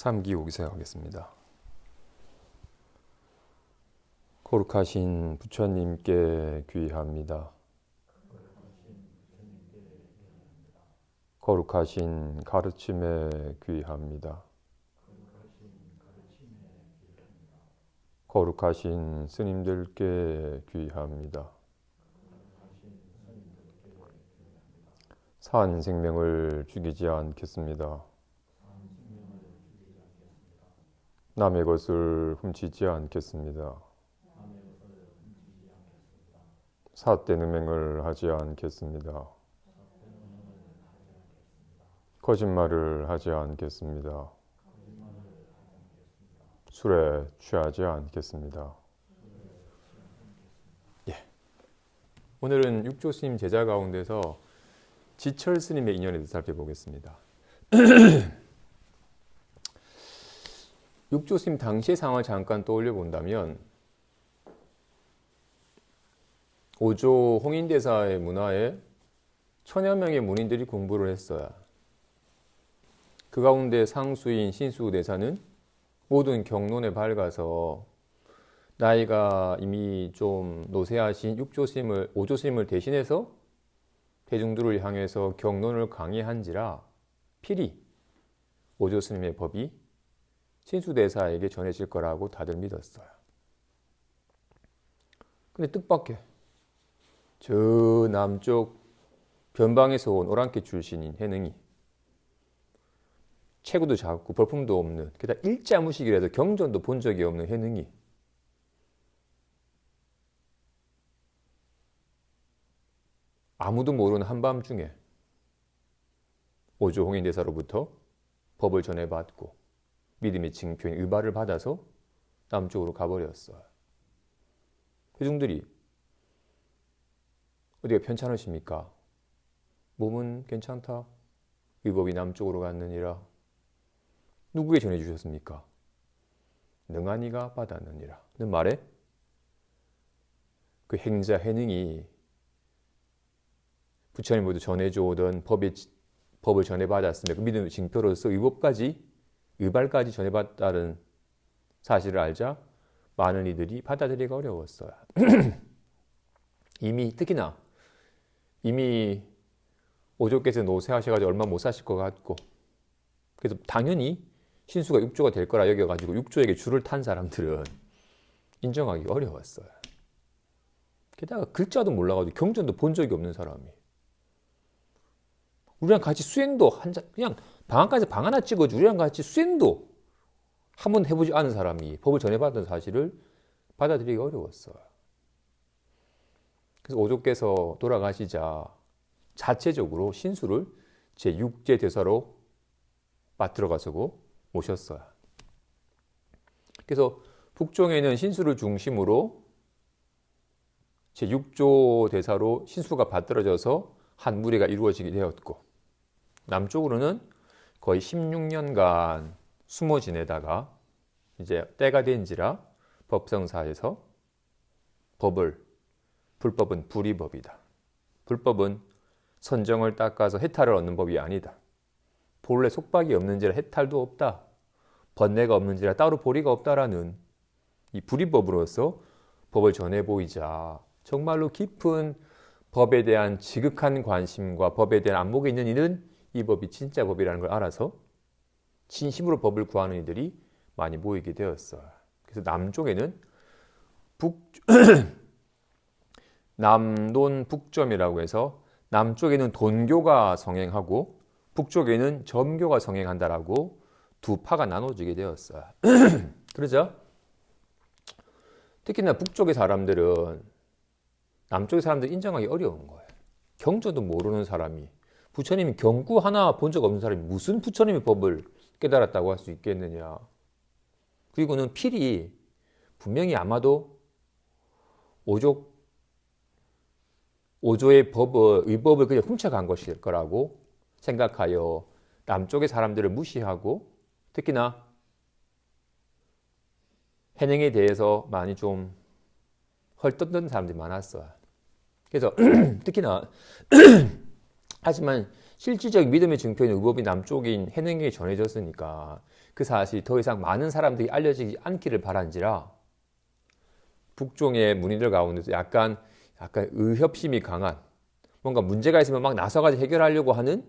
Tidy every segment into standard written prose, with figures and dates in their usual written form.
3기 시작하겠습니다. 거룩하신 부처님께 귀의합니다. 거룩하신 가르침에 귀의합니다. 거룩하신 스님들께 귀의합니다. 산 생명을 죽이지 않겠습니다. 남의 것을 훔치지 않겠습니다. 삿된 음행을 하지 않겠습니다. 거짓말을 하지 않겠습니다. 술에 취하지 않겠습니다. 오늘은 육조 스님 제자 가운데서 지철 스님의 인연에 대해서 살펴보겠습니다. 육조 스님 당시의 상황을 잠깐 떠올려 본다면 오조 홍인대사의 문화에 천여 명의 문인들이 공부를 했어요. 그 가운데 상수인 신수대사는 모든 경론에 밝아서 나이가 이미 좀 노쇠하신 육조 스님을, 오조 스님을 대신해서 대중들을 향해서 경론을 강의한지라 필히 오조 스님의 법이 신수대사에게 전해질 거라고 다들 믿었어요. 근데 뜻밖의 저 남쪽 변방에서 온 오랑캐 출신인 해능이 체구도 작고 벌품도 없는, 게다가 일자무식이라도 경전도 본 적이 없는 해능이 아무도 모르는 한밤중에 오조 홍인대사로부터 법을 전해받고 믿음의 징표인 의발을 받아서 남쪽으로 가버렸어요. 대중들이 어디가 편찮으십니까? 몸은 괜찮다. 의법이 남쪽으로 갔느니라. 누구에게 전해주셨습니까? 능한이가 받았느니라. 는 말에 그 행자 해능이 부처님 모두 전해줘 오던 법을 전해받았으며 그 믿음의 징표로서 의발까지 전해받다는 사실을 알자 많은 이들이 받아들이기가 어려웠어요. 특히나 이미 오조께서 노쇠하셔가지고 얼마 못 사실 것 같고, 그래서 당연히 신수가 육조가 될 거라 여겨가지고 육조에게 줄을 탄 사람들은 인정하기 어려웠어요. 게다가 글자도 몰라가지고 경전도 본 적이 없는 사람이 우리랑 같이 수행도 그냥 방학간에서 방 하나 찍어주고 우리랑 같이 수행도 한 번 해보지 않은 사람이 법을 전해받은 사실을 받아들이기 어려웠어요. 그래서 오조께서 돌아가시자 자체적으로 신수를 제6제 대사로 맡들어 가서고 모셨어요. 그래서 북쪽에는 신수를 중심으로 제6조 대사로 신수가 받들어져서 한 무리가 이루어지게 되었고, 남쪽으로는 거의 16년간 숨어 지내다가 이제 때가 된지라 법성사에서 불법은 불이법이다. 불법은 선정을 닦아서 해탈을 얻는 법이 아니다. 본래 속박이 없는지라 해탈도 없다. 번뇌가 없는지라 따로 보리가 없다라는 이 불이법으로서 법을 전해 보이자 정말로 깊은 법에 대한 지극한 관심과 법에 대한 안목이 있는 이는 이 법이 진짜 법이라는 걸 알아서 진심으로 법을 구하는 이들이 많이 모이게 되었어요. 그래서 남쪽에는 남돈 북점이라고 해서 남쪽에는 돈교가 성행하고 북쪽에는 점교가 성행한다라고 두 파가 나눠지게 되었어요. 그러자 특히나 북쪽의 사람들은 남쪽의 사람들 인정하기 어려운 거예요. 경전도 모르는 사람이, 부처님이 경구 하나 본 적 없는 사람이 무슨 부처님의 법을 깨달았다고 할 수 있겠느냐. 그리고는 필히 분명히 아마도 오조의 의법을 그냥 훔쳐간 것일 거라고 생각하여 남쪽의 사람들을 무시하고, 특히나 해능에 대해서 많이 좀 헐뜯는 사람들이 많았어요. 그래서 특히나 하지만 실질적 믿음의 증표인 의법이 남쪽인 해능에게 전해졌으니까 그 사실이 더 이상 많은 사람들이 알려지지 않기를 바란지라 북종의 문의들 가운데서 약간 의협심이 강한 뭔가 문제가 있으면 막 나서가지고 해결하려고 하는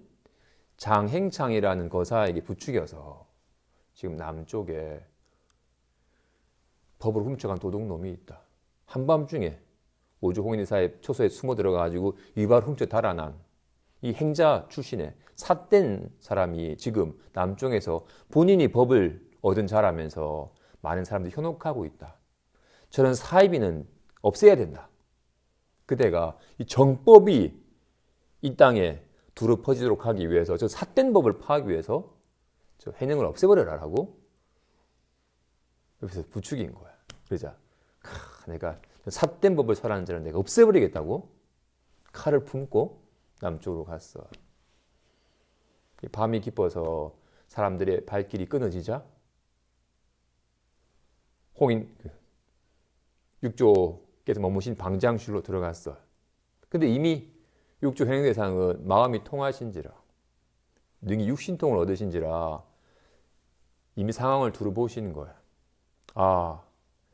장행창이라는 거사에게 부추겨서 지금 남쪽에 법을 훔쳐간 도둑놈이 있다. 한밤중에 오주홍인사의 초소에 숨어 들어가지고 위발 훔쳐 달아난 이 행자 출신의 삿된 사람이 지금 남쪽에서 본인이 법을 얻은 자라면서 많은 사람들이 현혹하고 있다. 저는 사이비는 없애야 된다. 그대가 이 정법이 이 땅에 두루 퍼지도록 하기 위해서 저 삿된 법을 파하기 위해서 저 해능을 없애버려라라고 여기서 부추긴 거야. 그러자 내가 삿된 법을 설하는 자는 내가 없애버리겠다고 칼을 품고 남쪽으로 갔어. 밤이 깊어서 사람들의 발길이 끊어지자 홍인 육조께서 머무신 방장실로 들어갔어. 근데 이미 육조 현행대상은 마음이 통하신지라 능히 육신통을 얻으신지라 이미 상황을 두루 보시는 거야. 아,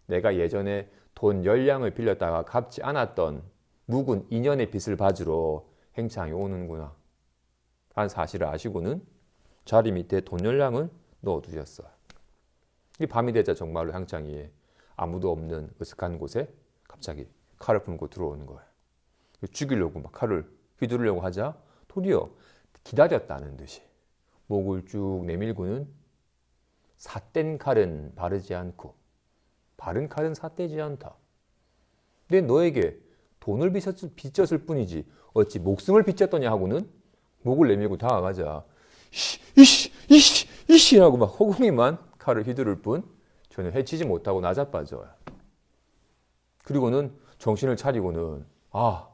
내가 예전에 돈 10량을 빌렸다가 갚지 않았던 묵은 2년의 빚을 봐주러 행창이 오는구나 라는 사실을 아시고는 자리 밑에 돈 10량을 넣어두셨어. 이 밤이 되자 정말로 행창이 아무도 없는 으슥한 곳에 갑자기 칼을 품고 들어오는 거야. 죽이려고 막 칼을 휘두르려고 하자 도리어 기다렸다는 듯이 목을 쭉 내밀고는 삿된 칼은 바르지 않고 바른 칼은 삿되지 않다. 내 너에게 돈을 빚졌을 뿐이지 어찌 목숨을 빚졌더냐 하고는 목을 내밀고 다가가자 이씨 하고 막 허공에만 칼을 휘두를 뿐 전혀 해치지 못하고 나자빠져. 그리고는 정신을 차리고는 아,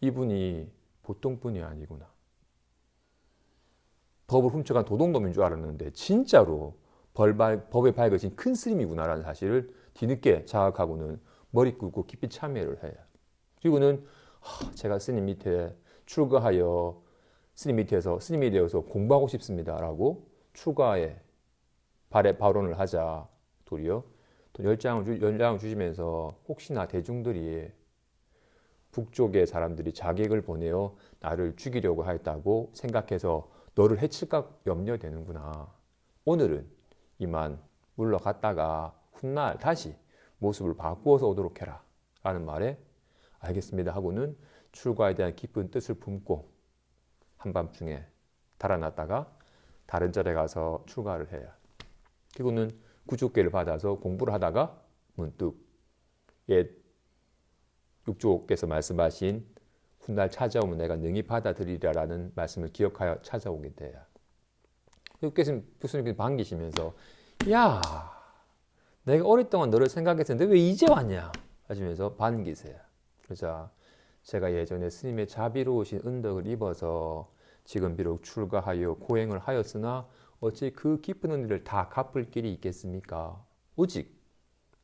이분이 보통 분이 아니구나. 법을 훔쳐간 도둑놈인 줄 알았는데 진짜로 법에 밝으신 큰 스님이구나라는 사실을 뒤늦게 자각하고는 머리 꿇고 깊이 참회를 해요. 그리고는 제가 스님 밑에 출가하여 스님 밑에서 스님이 되어서 공부하고 싶습니다라고 출가에 발언을 하자 도리어 또 10장을 주시면서 혹시나 대중들이 북쪽의 사람들이 자객을 보내어 나를 죽이려고 하였다고 생각해서 너를 해칠까 염려되는구나. 오늘은 이만 물러갔다가 훗날 다시 모습을 바꾸어서 오도록 해라 라는 말에 알겠습니다 하고는 출가에 대한 깊은 뜻을 품고 한밤중에 달아났다가 다른 절에 가서 출가를 해요. 그리고는 구족계를 받아서 공부를 하다가 문득 옛 육조께서 말씀하신 훗날 찾아오면 내가 능히 받아들이리라는 말씀을 기억하여 찾아오게 돼요. 육교수님 반기시면서 야, 내가 오랫동안 너를 생각했었는데 왜 이제 왔냐 하시면서 반기세요. 그러자 제가 예전에 스님의 자비로우신 은덕을 입어서 지금 비록 출가하여 고행을 하였으나 어찌 그 깊은 은혜를 다 갚을 길이 있겠습니까? 오직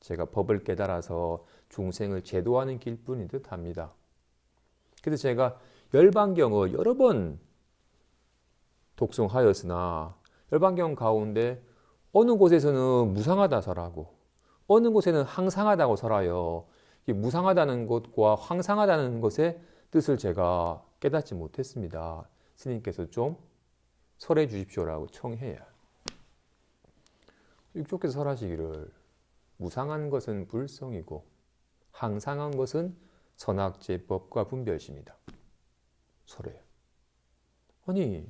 제가 법을 깨달아서 중생을 제도하는 길뿐인 듯합니다. 그래서 제가 열반경을 여러 번 독송하였으나 열반경 가운데 어느 곳에서는 무상하다 설하고 어느 곳에는 항상하다고 설하여 무상하다는 것과 항상하다는 것의 뜻을 제가 깨닫지 못했습니다. 스님께서 좀 설해 주십시오라고 청해야. 육조께서 설하시기를 무상한 것은 불성이고 항상한 것은 선악제법과 분별심이다. 설해요. 아니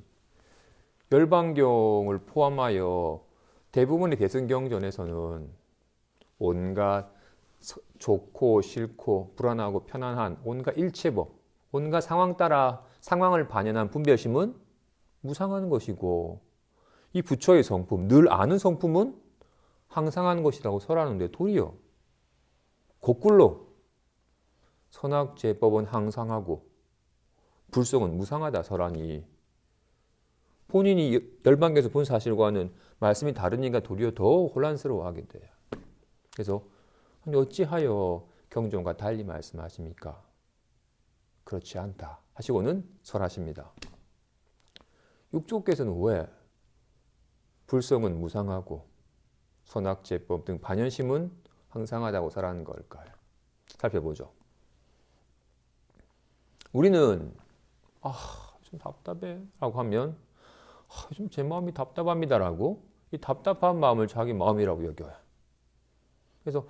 열반경을 포함하여 대부분의 대승경전에서는 온갖 좋고 싫고 불안하고 편안한 온갖 일체법, 온갖 상황 따라 상황을 반영한 분별심은 무상한 것이고 이 부처의 성품, 늘 아는 성품은 항상한 것이라고 설하는데 도리어 거꾸로 선악제법은 항상하고 불성은 무상하다 설하니 본인이 열반경에서 본 사실과는 말씀이 다르니까 도리어 더 혼란스러워하게 돼요. 그래서 어찌하여 경전과 달리 말씀하십니까? 그렇지 않다 하시고는 설하십니다. 육조께서는 왜 불성은 무상하고 선악제법 등 반연심은 항상하다고 설하는 걸까요? 살펴보죠. 우리는 좀 답답해 라고 하면 좀 제 마음이 답답합니다 라고 이 답답한 마음을 자기 마음이라고 여겨요. 그래서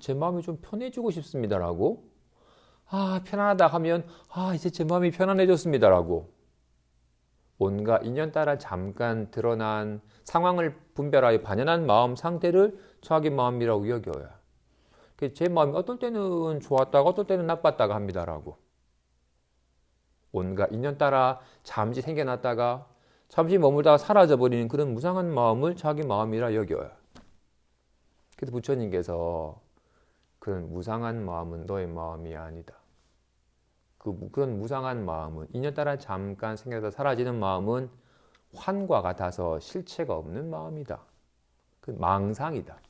제 마음이 좀 편해지고 싶습니다 라고 편안하다 하면 이제 제 마음이 편안해졌습니다 라고 온갖 인연 따라 잠깐 드러난 상황을 분별하여 반연한 마음 상태를 자기 마음이라고 여겨요. 제 마음이 어떨 때는 좋았다가 어떨 때는 나빴다가 합니다라고. 온갖 인연 따라 잠시 생겨났다가 잠시 머물다가 사라져버리는 그런 무상한 마음을 자기 마음이라 여겨요. 그래서 부처님께서 그런 무상한 마음은 너의 마음이 아니다. 그런 무상한 마음은 인연 따라 잠깐 생겨서 사라지는 마음은 환과 같아서 실체가 없는 마음이다. 그 망상이다.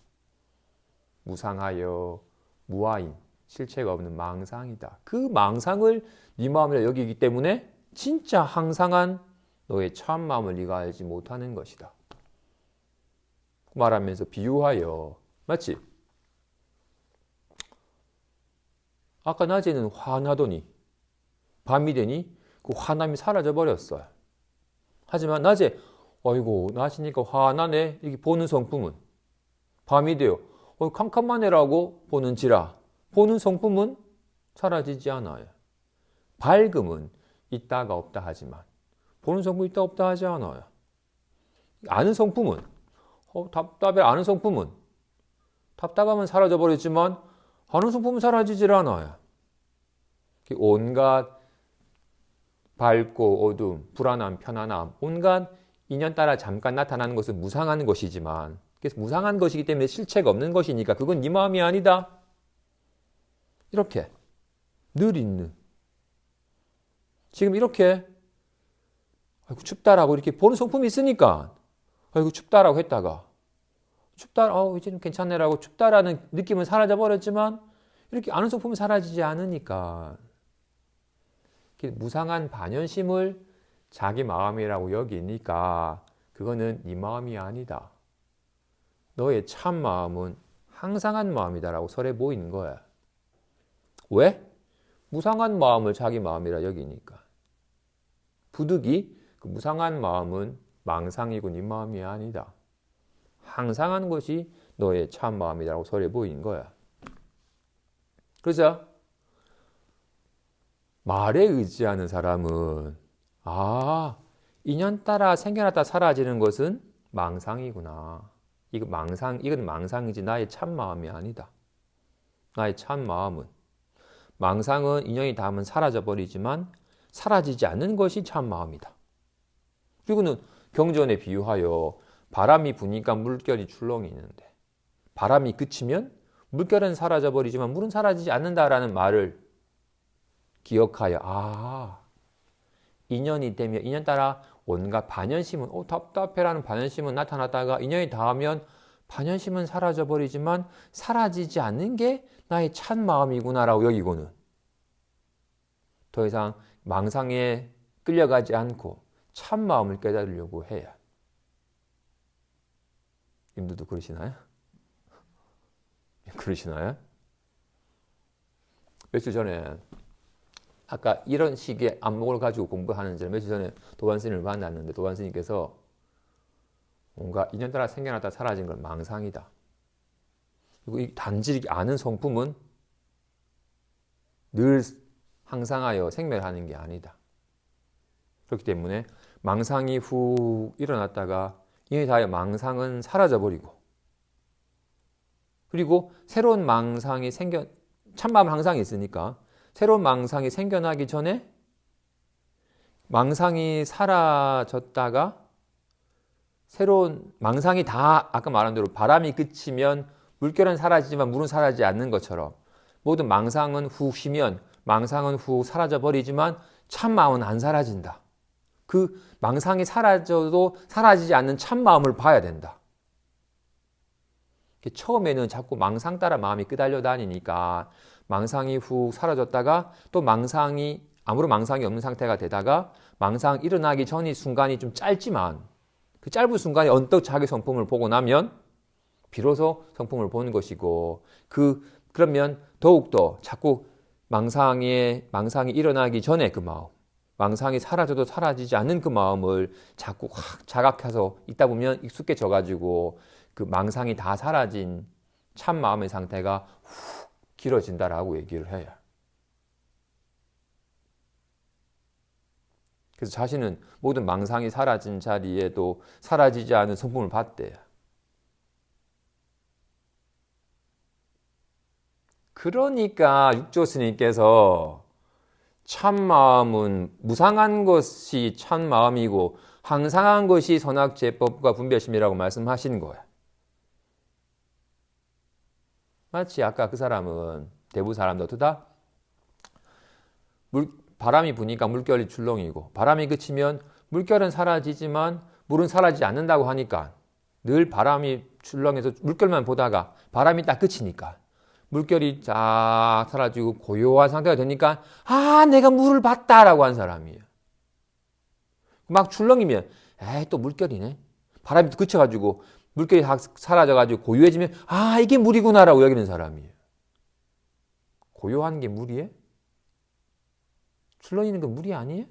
무상하여 무아인 실체가 없는 망상이다. 그 망상을 네 마음이라 여기기 때문에 진짜 항상한 너의 참 마음을 네가 알지 못하는 것이다. 말하면서 비유하여 맞지? 아까 낮에는 화나더니 밤이 되니 그 화남이 사라져 버렸어요. 하지만 낮에 아이고 낮이니까 화나네 이렇게 보는 성품은 밤이 돼요. 캄캄하네라고 보는지라 보는 성품은 사라지지 않아요. 밝음은 있다가 없다 하지만 보는 성품이 있다 없다 하지 않아요. 아는 성품은 답답해 아는 성품은 답답하면 사라져 버렸지만 아는 성품은 사라지질 않아요. 온갖 밝고 어두움, 불안함, 편안함, 온갖 인연 따라 잠깐 나타나는 것은 무상한 것이지만 그래서 무상한 것이기 때문에 실체가 없는 것이니까 그건 네 마음이 아니다. 이렇게 늘 있는 지금 이렇게 아이고 춥다라고 이렇게 보는 성품이 있으니까 아이고 춥다라고 했다가 춥다 이제는 괜찮네라고 춥다라는 느낌은 사라져 버렸지만 이렇게 아는 성품은 사라지지 않으니까 무상한 반연심을 자기 마음이라고 여기니까 그거는 네 마음이 아니다. 너의 참 마음은 항상한 마음이다라고 설해 보이는 거야. 왜? 무상한 마음을 자기 마음이라 여기니까. 부득이 그 무상한 마음은 망상이고 네 마음이 아니다. 항상한 것이 너의 참 마음이라고 설해 보이는 거야. 그렇죠? 말에 의지하는 사람은 인연 따라 생겨났다 사라지는 것은 망상이구나. 이건 망상이지 나의 참 마음이 아니다. 나의 참 마음은 망상은 인연이 닿으면 사라져 버리지만 사라지지 않는 것이 참 마음이다. 그리고는 경전에 비유하여 바람이 부니까 물결이 출렁이 있는데 바람이 그치면 물결은 사라져 버리지만 물은 사라지지 않는다라는 말을 기억하여 인연이 되면 인연 따라 온갖 반연심은 답답해라는 반연심은 나타났다가 인연이 닿으면 반연심은 사라져 버리지만 사라지지 않는 게 나의 참 마음이구나라고 여기고는 더 이상 망상에 끌려가지 않고 참 마음을 깨달으려고 해야. 님들도 그러시나요? 그러시나요? 며칠 전에 아까 이런 식의 안목을 가지고 공부하는 줄 며칠 전에 도반스님을 만났는데 도반스님께서 뭔가 인연 따라 생겨났다 사라진 건 망상이다. 그리고 이 단지 아는 성품은 늘 항상하여 생멸하는 게 아니다. 그렇기 때문에 망상이 후 일어났다가 인연이 닿아 망상은 사라져버리고 그리고 새로운 망상이 참마음은 항상 있으니까 새로운 망상이 생겨나기 전에 망상이 사라졌다가 새로운 망상이 다 아까 말한 대로 바람이 그치면 물결은 사라지지만 물은 사라지지 않는 것처럼 모든 망상은 후 쉬면 망상은 후 사라져버리지만 참마음은 안 사라진다. 그 망상이 사라져도 사라지지 않는 참마음을 봐야 된다. 처음에는 자꾸 망상 따라 마음이 끄달려 다니니까 망상이 후 사라졌다가 또 아무런 망상이 없는 상태가 되다가 망상 일어나기 전이 순간이 좀 짧지만 그 짧은 순간에 언뜻 자기 성품을 보고 나면 비로소 성품을 보는 것이고 그러면 더욱더 자꾸 망상이 일어나기 전에 그 마음, 망상이 사라져도 사라지지 않는 그 마음을 자꾸 확 자각해서 있다 보면 익숙해져 가지고 그 망상이 다 사라진 참 마음의 상태가 훅 길어진다라고 얘기를 해요. 그래서 자신은 모든 망상이 사라진 자리에도 사라지지 않은 성품을 봤대요. 그러니까 육조 스님께서 참마음은 무상한 것이 참마음이고 항상한 것이 선악제법과 분별심이라고 말씀하신 거야. 마치 아까 그 사람은 대부 사람도 어떠다? 바람이 부니까 물결이 출렁이고 바람이 그치면 물결은 사라지지만 물은 사라지지 않는다고 하니까 늘 바람이 출렁해서 물결만 보다가 바람이 딱 그치니까 물결이 쫙 사라지고 고요한 상태가 되니까 아 내가 물을 봤다라고 한 사람이에요. 막 출렁이면 에이 또 물결이네. 바람이 그쳐가지고 물결이 사라져가지고 고요해지면 아 이게 물이구나라고 여기는 사람이에요. 고요한 게 물이에요? 출렁이는 건 물이 아니에요?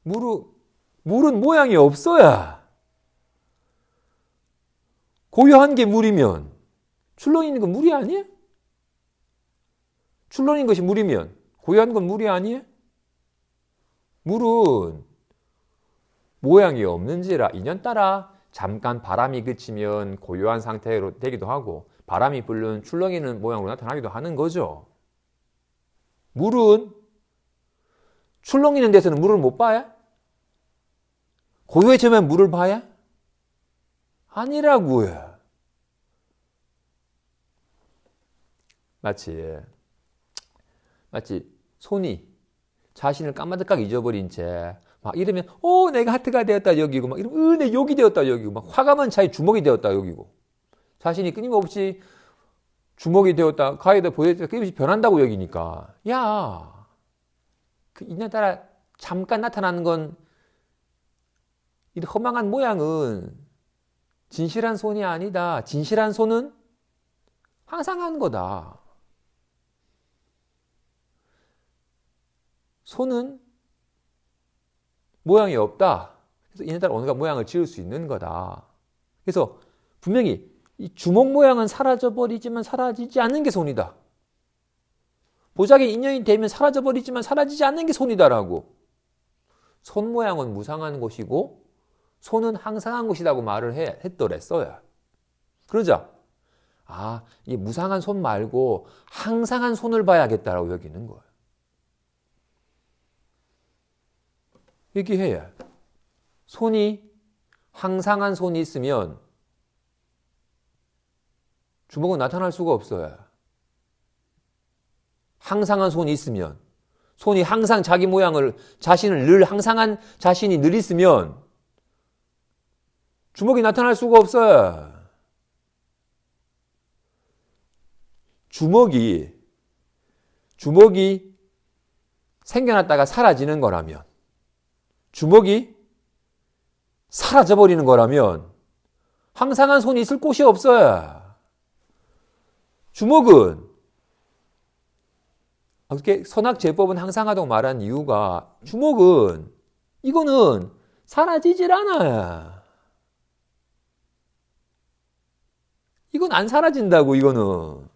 물은 모양이 없어야. 고요한 게 물이면 출렁이는 건 물이 아니에요? 출렁이는 것이 물이면 고요한 건 물이 아니에요? 물은 모양이 없는지라 인연따라 잠깐 바람이 그치면 고요한 상태로 되기도 하고 바람이 불면 출렁이는 모양으로 나타나기도 하는 거죠. 물은 출렁이는 데서는 물을 못 봐야? 고요해지면 물을 봐야? 아니라고요. 마치 손이 자신을 까마득하게 잊어버린 채 막 이러면 내가 하트가 되었다 여기고 막 이러면 내 욕이 되었다 여기고 막 화가 많은 차에 주먹이 되었다 여기고 자신이 끊임없이 주먹이 되었다 가위도 보여줬다 끊임없이 변한다고 여기니까 야 그 인연 따라 잠깐 나타나는 건 이 허망한 모양은 진실한 손이 아니다. 진실한 손은 항상 하는 거다. 손은 모양이 없다. 그래서 인연 따라 어느가 모양을 지을 수 있는 거다. 그래서 분명히 이 주먹 모양은 사라져버리지만 사라지지 않는 게 손이다. 보자기 인연이 되면 사라져버리지만 사라지지 않는 게 손이다라고. 손 모양은 무상한 것이고 손은 항상한 것이라고 말을 했더랬어요. 그러자 이 무상한 손 말고 항상한 손을 봐야겠다라고 여기는 거예요. 얘기해요. 손이 항상한 손이 있으면 주먹은 나타날 수가 없어요. 항상한 손이 있으면 손이 항상 자기 모양을 자신을 늘 항상한 자신이 늘 있으면 주먹이 나타날 수가 없어요. 주먹이 생겨났다가 사라지는 거라면 주먹이 사라져버리는 거라면 항상한 손이 있을 곳이 없어요. 주먹은 어떻게 선악제법은 항상하다고 말한 이유가 주먹은 이거는 사라지질 않아요. 이건 안 사라진다고 이거는.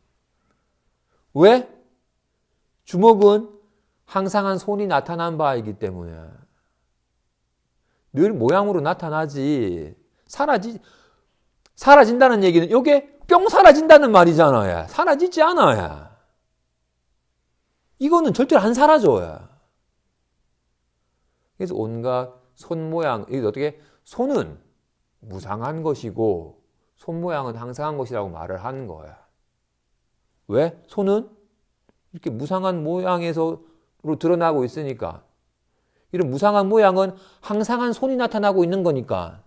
왜? 주먹은 항상한 손이 나타난 바이기 때문에. 늘 모양으로 나타나지 사라진다는 얘기는 이게 뿅 사라진다는 말이잖아요. 사라지지 않아요. 이거는 절대로 안 사라져요. 그래서 온갖 손 모양, 어떻게 손은 무상한 것이고 손 모양은 항상한 것이라고 말을 하는 거야. 왜? 손은 이렇게 무상한 모양에서로 드러나고 있으니까. 이런 무상한 모양은 항상한 손이 나타나고 있는 거니까.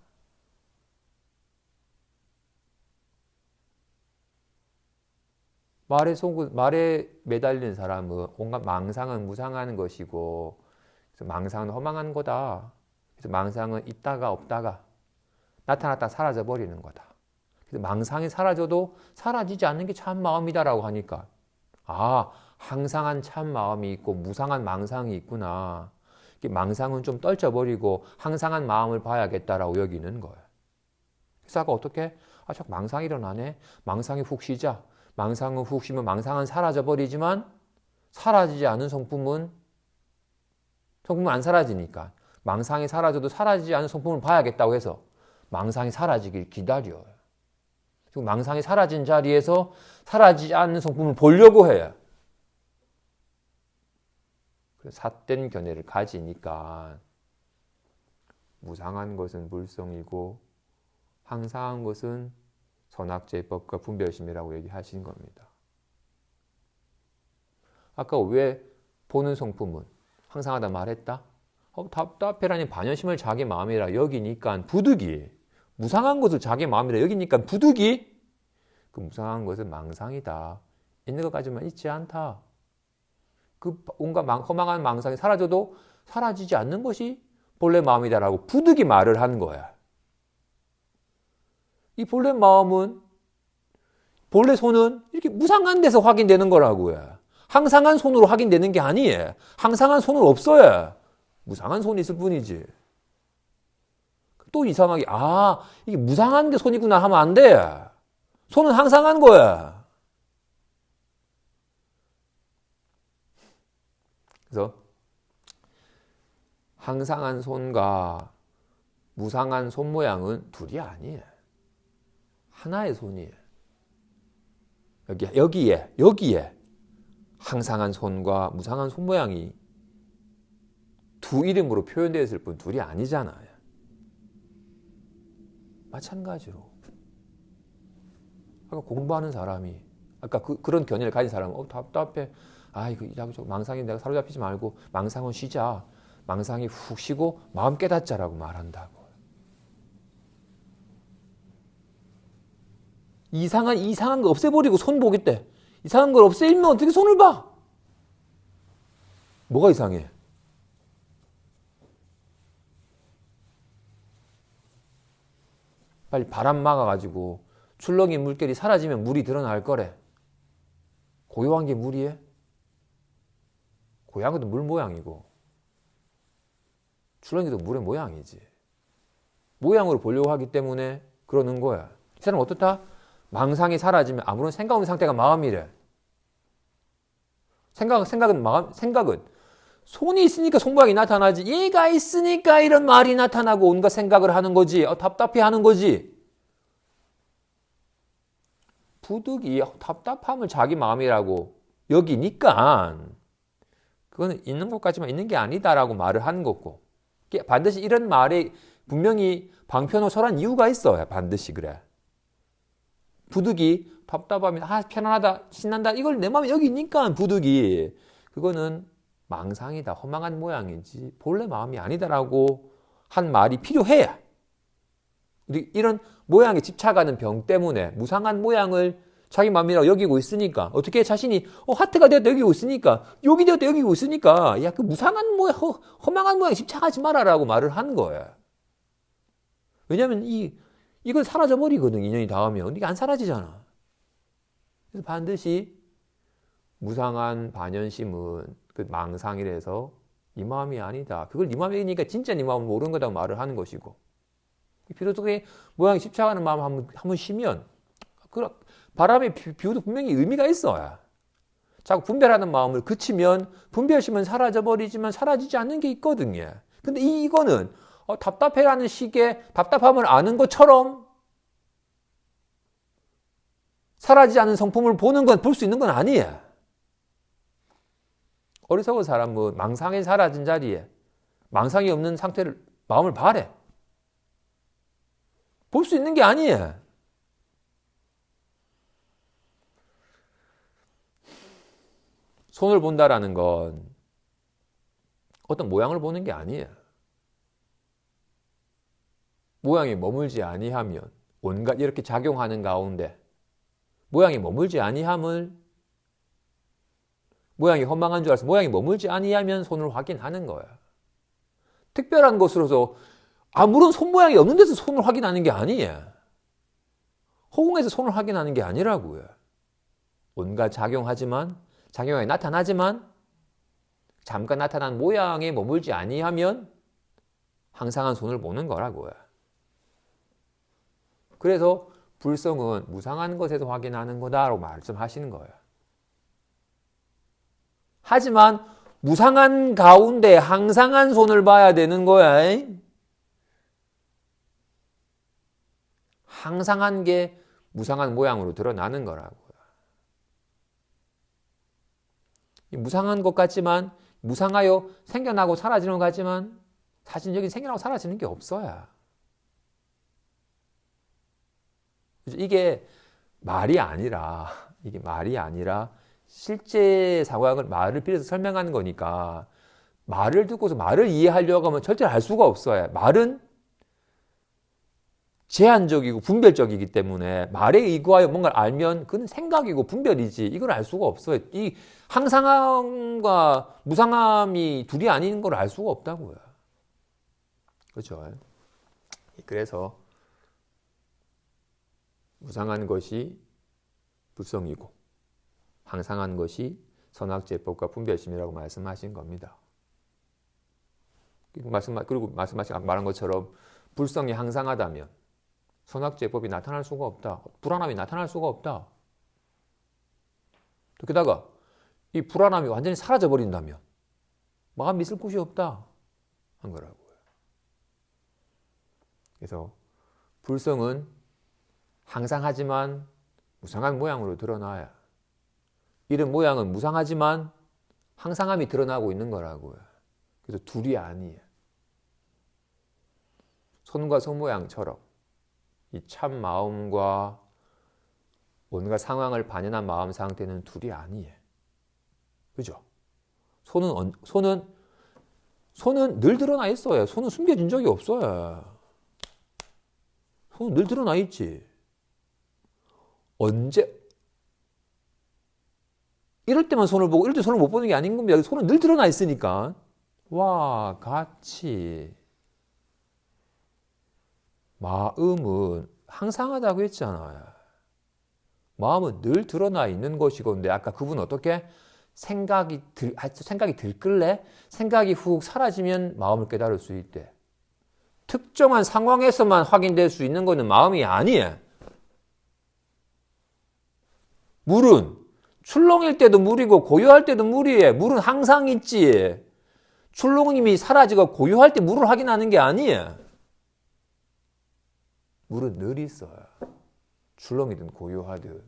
말에 매달린 사람은 온갖 망상은 무상한 것이고 망상은 허망한 거다. 그래서 망상은 있다가 없다가 나타났다 사라져 버리는 거다. 그래서 망상이 사라져도 사라지지 않는 게 참 마음이다라고 하니까 항상한 참 마음이 있고 무상한 망상이 있구나. 망상은 좀 떨쳐버리고 항상한 마음을 봐야겠다라고 여기는 거예요. 그래서 아까 어떻게? 자꾸 망상이 일어나네. 망상이 훅 쉬자. 망상은 훅 쉬면 망상은 사라져버리지만 사라지지 않은 성품은 안 사라지니까 망상이 사라져도 사라지지 않은 성품을 봐야겠다고 해서 망상이 사라지길 기다려요. 그리고 망상이 사라진 자리에서 사라지지 않는 성품을 보려고 해요. 삿된 견해를 가지니까 무상한 것은 불성이고 항상한 것은 선악제법과 분별심이라고 얘기하신 겁니다. 아까 왜 보는 성품은 항상하다 말했다? 답답해라니 반연심을 자기 마음이라 여기니까 부득이 무상한 것을 자기 마음이라 여기니까 부득이 그 무상한 것은 망상이다. 있는 것까지만 있지 않다. 그 온갖 허망한 망상이 사라져도 사라지지 않는 것이 본래 마음이다라고 부득이 말을 한 거야. 이 본래 마음은 본래 손은 이렇게 무상한 데서 확인되는 거라고요. 항상한 손으로 확인되는 게 아니에요. 항상한 손은 없어요. 무상한 손이 있을 뿐이지. 또 이상하게 이게 무상한 게 손이구나 하면 안 돼. 손은 항상한 거야. 그래서 항상한 손과 무상한 손 모양은 둘이 아니에요. 하나의 손이에요. 여기에 항상한 손과 무상한 손 모양이 두 이름으로 표현되어 있을 뿐 둘이 아니잖아요. 마찬가지로 아까 공부하는 사람이 아까 그런 견해를 가진 사람은 답답해. 이거 망상이 내가 사로잡히지 말고 망상은 쉬자. 망상이 훅 쉬고 마음 깨닫자라고 말한다고. 이상한 거 없애버리고 손 보겠대. 이상한 걸 없애면 어떻게 손을 봐? 뭐가 이상해? 빨리 바람 막아가지고 출렁이 물결이 사라지면 물이 드러날 거래. 고요한 게 물이에? 고요한 것도 물 모양이고 출렁이도 물의 모양이지. 모양으로 보려고 하기 때문에 그러는 거야. 이 사람은 어떻다? 망상이 사라지면 아무런 생각 없는 상태가 마음이래. 생각은 손이 있으니까 손 모양이 나타나지. 얘가 있으니까 이런 말이 나타나고 온갖 생각을 하는 거지. 답답해 하는 거지. 부득이 답답함을 자기 마음이라고 여기니까 그거는 있는 것까지만 있는 게 아니다라고 말을 하는 거고. 반드시 이런 말에 분명히 방편호설한 이유가 있어요. 반드시 그래. 부득이 답답하면 편안하다 신난다 이걸 내 마음에 여기니까 부득이 그거는 망상이다 허망한 모양이지 본래 마음이 아니다라고 한 말이 필요해. 이런 모양에 집착하는 병 때문에 무상한 모양을 자기 마음이라고 여기고 있으니까 어떻게 자신이 하트가 되었다 여기고 있으니까 욕이 되었다 여기고 있으니까 그 무상한 모양 허망한 모양에 집착하지 마라라고 말을 한 거야. 왜냐하면 이건 사라져버리거든. 인연이 닿으면 이게 안 사라지잖아. 그래서 반드시 무상한 반연심은 그 망상이라서 이 마음이 아니다. 그걸 네 마음이니까 진짜 네 마음을 모르는 거다고 말을 하는 것이고 필요속에 모양에 집착하는 마음 한번 쉬면 바람의 비유도 분명히 의미가 있어요. 자꾸 분별하는 마음을 그치면 분별심은 사라져버리지만 사라지지 않는 게 있거든요. 근데 이거는 답답해라는 식의 답답함을 아는 것처럼 사라지지 않는 성품을 보는 건 볼 수 있는 건 아니에요. 어리석은 사람은 망상이 사라진 자리에 망상이 없는 상태를 마음을 바래. 볼 수 있는 게 아니에요. 손을 본다라는 건 어떤 모양을 보는 게 아니에요. 모양이 머물지 아니하면 온갖 이렇게 작용하는 가운데 모양이 머물지 아니함을 모양이 허망한 줄 알아서 모양이 머물지 아니하면 손을 확인하는 거야. 특별한 것으로서 아무런 손 모양이 없는 데서 손을 확인하는 게 아니에요. 허공에서 손을 확인하는 게 아니라고요. 온갖 작용이 나타나지만 잠깐 나타난 모양에 머물지 아니하면 항상한 손을 보는 거라고요. 그래서 불성은 무상한 것에서 확인하는 거다라고 말씀하시는 거예요. 하지만 무상한 가운데 항상한 손을 봐야 되는 거야. 항상한 게 무상한 모양으로 드러나는 거라고요. 무상한 것 같지만 무상하여 생겨나고 사라지는 것 같지만 사실 여기 생겨나고 사라지는 게 없어요. 이게 말이 아니라 실제 상황을 말을 빌어서 설명하는 거니까 말을 듣고서 말을 이해하려고 하면 절대 알 수가 없어요. 말은 제한적이고 분별적이기 때문에 말에 의거하여 뭔가를 알면 그건 생각이고 분별이지 이걸 알 수가 없어요. 이 항상함과 무상함이 둘이 아닌 걸 알 수가 없다고요. 그렇죠? 그래서 무상한 것이 불성이고 항상한 것이 선악제법과 분별심이라고 말씀하신 겁니다. 그리고 말한 것처럼 불성이 항상하다면 선악제법이 나타날 수가 없다. 불안함이 나타날 수가 없다. 또 게다가 이 불안함이 완전히 사라져버린다면 마음이 있을 곳이 없다 한 거라고요. 그래서 불성은 항상하지만 무상한 모양으로 드러나야 이런 모양은 무상하지만 항상함이 드러나고 있는 거라고요. 그래서 둘이 아니에요. 손과 손 모양처럼 이 참 마음과 온갖 상황을 반영한 마음 상태는 둘이 아니에요. 그죠? 손은 늘 드러나 있어요. 손은 숨겨진 적이 없어요. 손은 늘 드러나 있지. 언제 이럴 때만 손을 보고 이럴 때 손을 못 보는 게 아닌 겁니다. 손은 늘 드러나 있으니까. 와, 같이 마음은 항상하다고 했잖아요. 마음은 늘 드러나 있는 것이고, 근데 아까 그분 어떻게 생각이 들끓래? 생각이 훅 사라지면 마음을 깨달을 수 있대. 특정한 상황에서만 확인될 수 있는 것은 마음이 아니에요. 물은 출렁일 때도 물이고 고요할 때도 물이에요. 물은 항상 있지. 출렁임이 사라지고 고요할 때 물을 확인하는 게 아니에요. 물은 늘 있어요. 출렁이든 고요하든.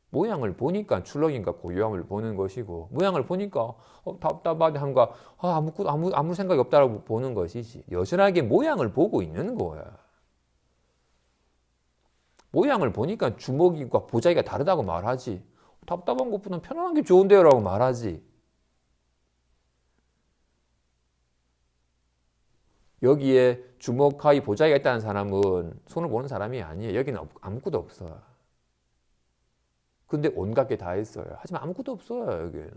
모양을 보니까 출렁임과 고요함을 보는 것이고, 모양을 보니까 답답하게 함과 아무 생각이 없다라고 보는 것이지. 여전하게 모양을 보고 있는 거야. 모양을 보니까 주먹이과 보자기가 다르다고 말하지. 답답한 것보다는 편안한 게 좋은데요 라고 말하지. 여기에 주먹하이 보자기가 있다는 사람은 손을 보는 사람이 아니에요. 여기는 아무것도 없어요. 근데 온갖 게 다 있어요. 하지만 아무것도 없어요. 여기에는.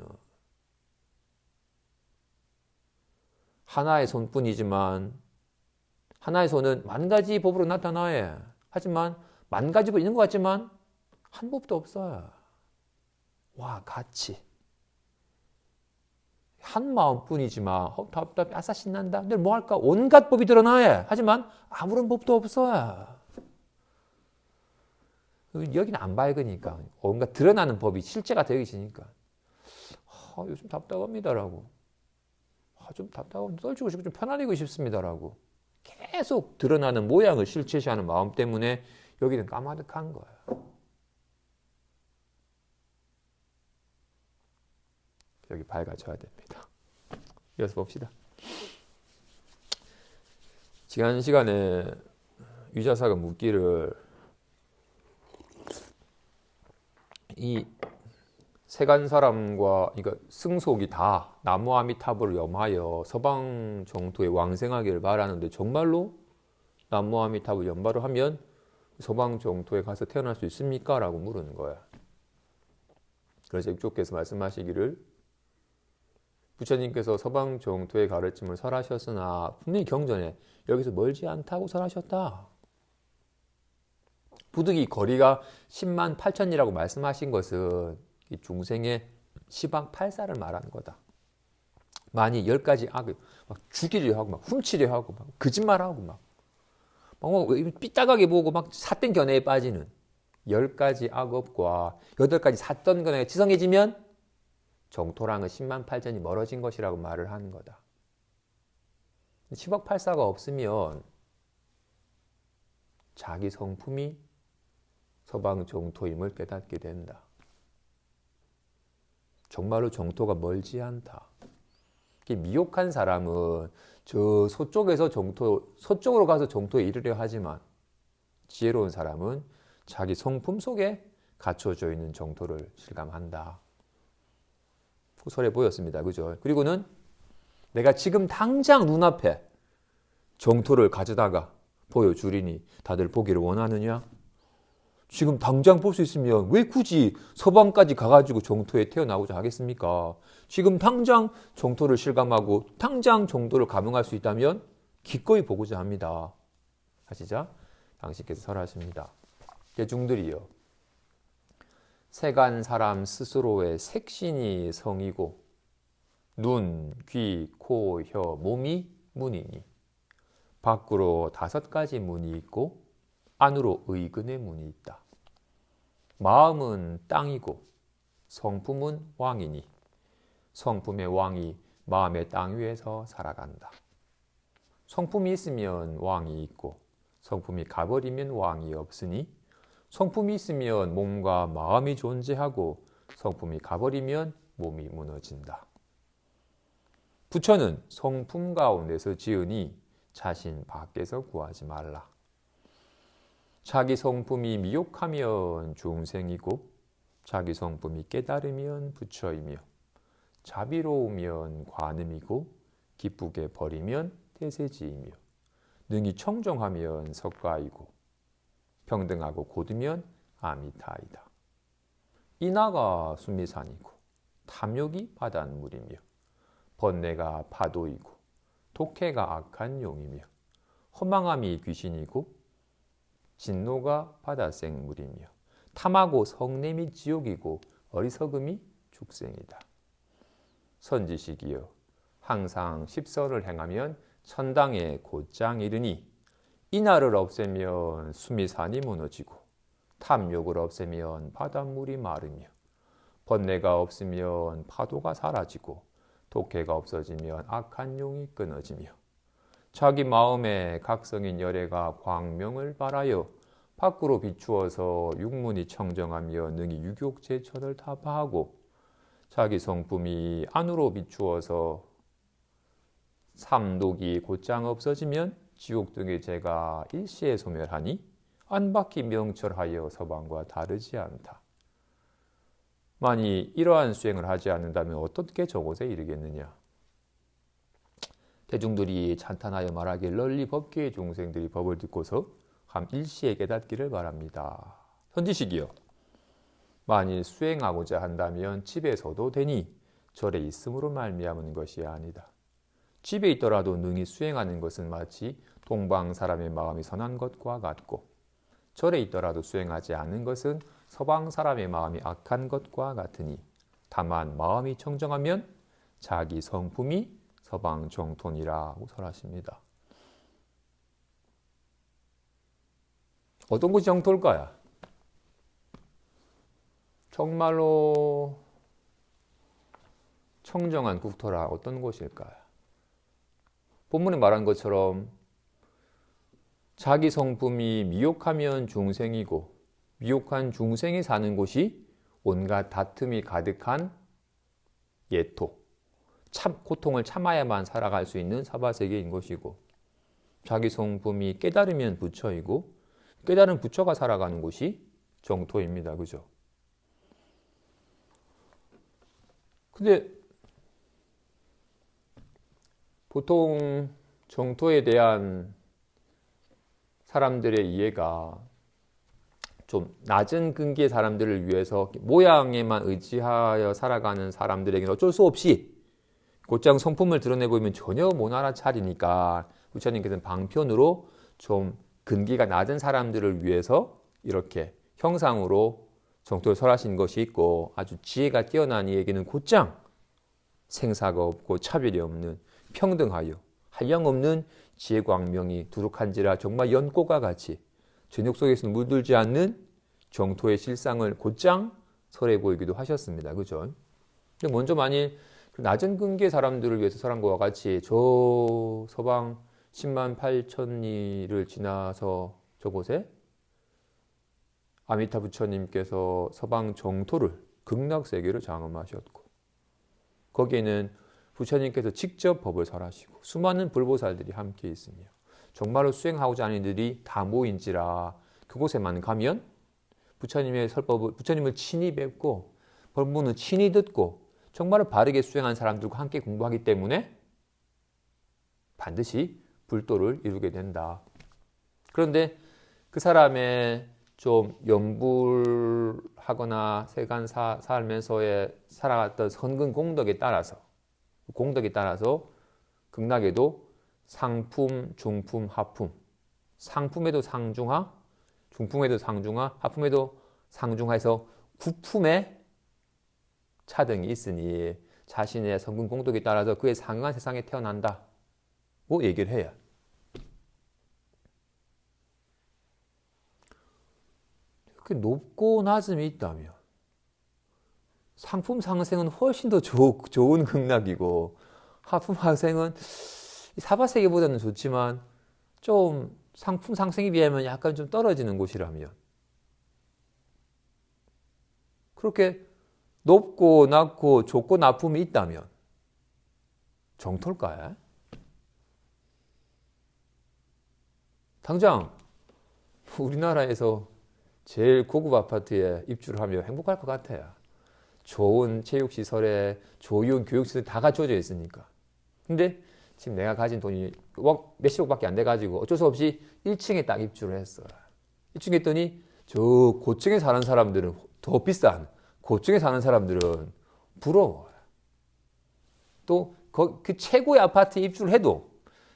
하나의 손뿐이지만 하나의 손은 만 가지 법으로 나타나요. 하지만 만 가지 법 있는 것 같지만 한 법도 없어요. 와, 같이. 한 마음뿐이지만 답답해, 아싸 신난다. 내일 뭐 할까? 온갖 법이 드러나요. 하지만 아무런 법도 없어요. 여기는 안 밝으니까 온갖 드러나는 법이 실제가 되어지니까 요즘 답답합니다라고 좀 답답하고 떨치고 싶고 좀 편안해지고 싶습니다라고 계속 드러나는 모양을 실체시하는 마음 때문에 여기는 까마득한 거예요. 여기 밝아져야 됩니다. 이어서 봅시다. 지난 시간에 유자사가 묻기를 이 세간 사람과 그러니까 승속이 다 나무 아미타불을 염하여 서방 정토에 왕생하기를 바라는데 정말로 나무 아미타불 염바를 하면 서방 정토에 가서 태어날 수 있습니까? 라고 물은 거야. 그래서 육조께서 말씀하시기를 부처님께서 서방 정토의 가르침을 설하셨으나 분명히 경전에 여기서 멀지 않다고 설하셨다. 부득이 거리가 10만 8천이라고 말씀하신 것은 이 중생의 시방 8사를 말하는 거다. 많이 10가지 악을 막 죽이려 하고 막 훔치려 하고 막 거짓말하고 막 삐딱하게 보고 막 삿된 견해에 빠지는 10가지 악업과 8가지 삿된 견해가 지성해지면 정토랑은 10만 8천이 멀어진 것이라고 말을 하는 거다. 10억 8사가 없으면 자기 성품이 서방 정토임을 깨닫게 된다. 정말로 정토가 멀지 않다. 미혹한 사람은 저 서쪽으로 가서 정토에 이르려 하지만 지혜로운 사람은 자기 성품 속에 갖춰져 있는 정토를 실감한다. 소설에 보였습니다. 그죠? 그리고는 내가 지금 당장 눈앞에 정토를 가져다가 보여주리니 다들 보기를 원하느냐? 지금 당장 볼 수 있으면 왜 굳이 서방까지 가가지고 정토에 태어나고자 하겠습니까? 지금 당장 정토를 실감하고 당장 정토를 감응할 수 있다면 기꺼이 보고자 합니다. 하시자 당신께서 설하십니다. 대중들이여, 세간 사람 스스로의 색신이 성이고 눈, 귀, 코, 혀, 몸이 문이니 밖으로 5가지 문이 있고 안으로 의근의 문이 있다. 마음은 땅이고 성품은 왕이니 성품의 왕이 마음의 땅 위에서 살아간다. 성품이 있으면 왕이 있고 성품이 가버리면 왕이 없으니 성품이 있으면 몸과 마음이 존재하고 성품이 가버리면 몸이 무너진다. 부처는 성품 가운데서 지으니 자신 밖에서 구하지 말라. 자기 성품이 미혹하면 중생이고 자기 성품이 깨달으면 부처이며 자비로우면 관음이고 기쁘게 버리면 태세지이며 능히 청정하면 석가이고 평등하고 고두면 아미타이다. 인하가 수미산이고 탐욕이 바닷물이며 번뇌가 파도이고 독해가 악한 용이며 허망함이 귀신이고 진노가 바다생물이며 탐하고 성냄이 지옥이고 어리석음이 축생이다. 선지식이여, 항상 십선을 행하면 천당에 곧장 이르니 인하를 없애면 수미산이 무너지고 탐욕을 없애면 바닷물이 마르며 번뇌가 없으면 파도가 사라지고 독해가 없어지면 악한 용이 끊어지며 자기 마음에 각성인 열애가 광명을 발하여 밖으로 비추어서 육문이 청정하며 능히 유욕제천을 타파하고 자기 성품이 안으로 비추어서 삼독이 곧장 없어지면 지옥 등의 죄가 일시에 소멸하니 안팎이 명철하여 서방과 다르지 않다. 만이 이러한 수행을 하지 않는다면 어떻게 저곳에 이르겠느냐? 대중들이 찬탄하여 말하길 널리 법계의 중생들이 법을 듣고서 함 일시에 깨닫기를 바랍니다. 선지식이여, 만일 수행하고자 한다면 집에서도 되니 절에 있음으로 말미암은 것이 아니다. 집에 있더라도 능히 수행하는 것은 마치 동방 사람의 마음이 선한 것과 같고 절에 있더라도 수행하지 않은 것은 서방 사람의 마음이 악한 것과 같으니 다만 마음이 청정하면 자기 성품이 서방 정토니라고 설하십니다. 어떤 것이 정토일까요? 정말로 청정한 국토라 어떤 곳일까요? 본문에 말한 것처럼 자기 성품이 미혹하면 중생이고 미혹한 중생이 사는 곳이 온갖 다툼이 가득한 예토, 고통을 참아야만 살아갈 수 있는 사바세계인 것이고 자기 성품이 깨달으면 부처이고 깨달은 부처가 살아가는 곳이 정토입니다. 그죠? 근데 보통 정토에 대한 사람들의 이해가 좀 낮은 근기의 사람들을 위해서 모양에만 의지하여 살아가는 사람들에게는 어쩔 수 없이 곧장 성품을 드러내보이면 전혀 못 알아차리니까 부처님께서는 방편으로 좀 근기가 낮은 사람들을 위해서 이렇게 형상으로 정토를 설하신 것이 있고, 아주 지혜가 뛰어난 이에게는 곧장 생사가 없고 차별이 없는 평등하여 한량없는 지혜 광명이 두룩한지라 정말 연꽃과 같이 저녁 속에서는 물들지 않는 정토의 실상을 곧장 설해 보이기도 하셨습니다. 그죠? 근데 먼저 만일 낮은 근기의 사람들을 위해서 설한 것과 같이 저 서방 10만 8천 리를 지나서 저곳에 아미타 부처님께서 서방 정토를 극락세계를 장엄하셨고, 거기에는 부처님께서 직접 법을 설하시고 수많은 불보살들이 함께 있으며 정말로 수행하고자 하는 이들이 다 모인지라 그곳에만 가면 부처님의 설법을, 부처님을 친히 뵙고 법문을 친히 듣고 정말로 바르게 수행한 사람들과 함께 공부하기 때문에 반드시 불도를 이루게 된다. 그런데 그 사람의 좀 염불하거나 세간 살면서의 살아갔던 선근 공덕에 따라서 극락에도 상품, 중품, 하품, 상품에도 상중하, 중품에도 상중하, 하품에도 상중하에서 9품의 차등이 있으니 자신의 선근 공덕에 따라서 그에 상응한 세상에 태어난다고 얘기를 해요. 이렇게 높고 낮음이 있다면 상품 상생은 훨씬 더 좋은 극락이고, 하품 하생은 사바세계보다는 좋지만 좀 상품 상생에 비하면 약간 좀 떨어지는 곳이라면, 그렇게 높고 낮고 좋고 나쁨이 있다면 정토일까요? 당장 우리나라에서 제일 고급 아파트에 입주를 하면 행복할 것 같아요. 좋은 체육시설에 좋은 교육시설 다 갖춰져 있으니까. 근데 지금 내가 가진 돈이 몇십억밖에 안 돼가지고 어쩔 수 없이 1층에 딱 입주를 했어요. 1층에 했더니 저 고층에 사는 사람들은 더 비싼 고층에 사는 사람들은 부러워요. 또 그 최고의 아파트에 입주를 해도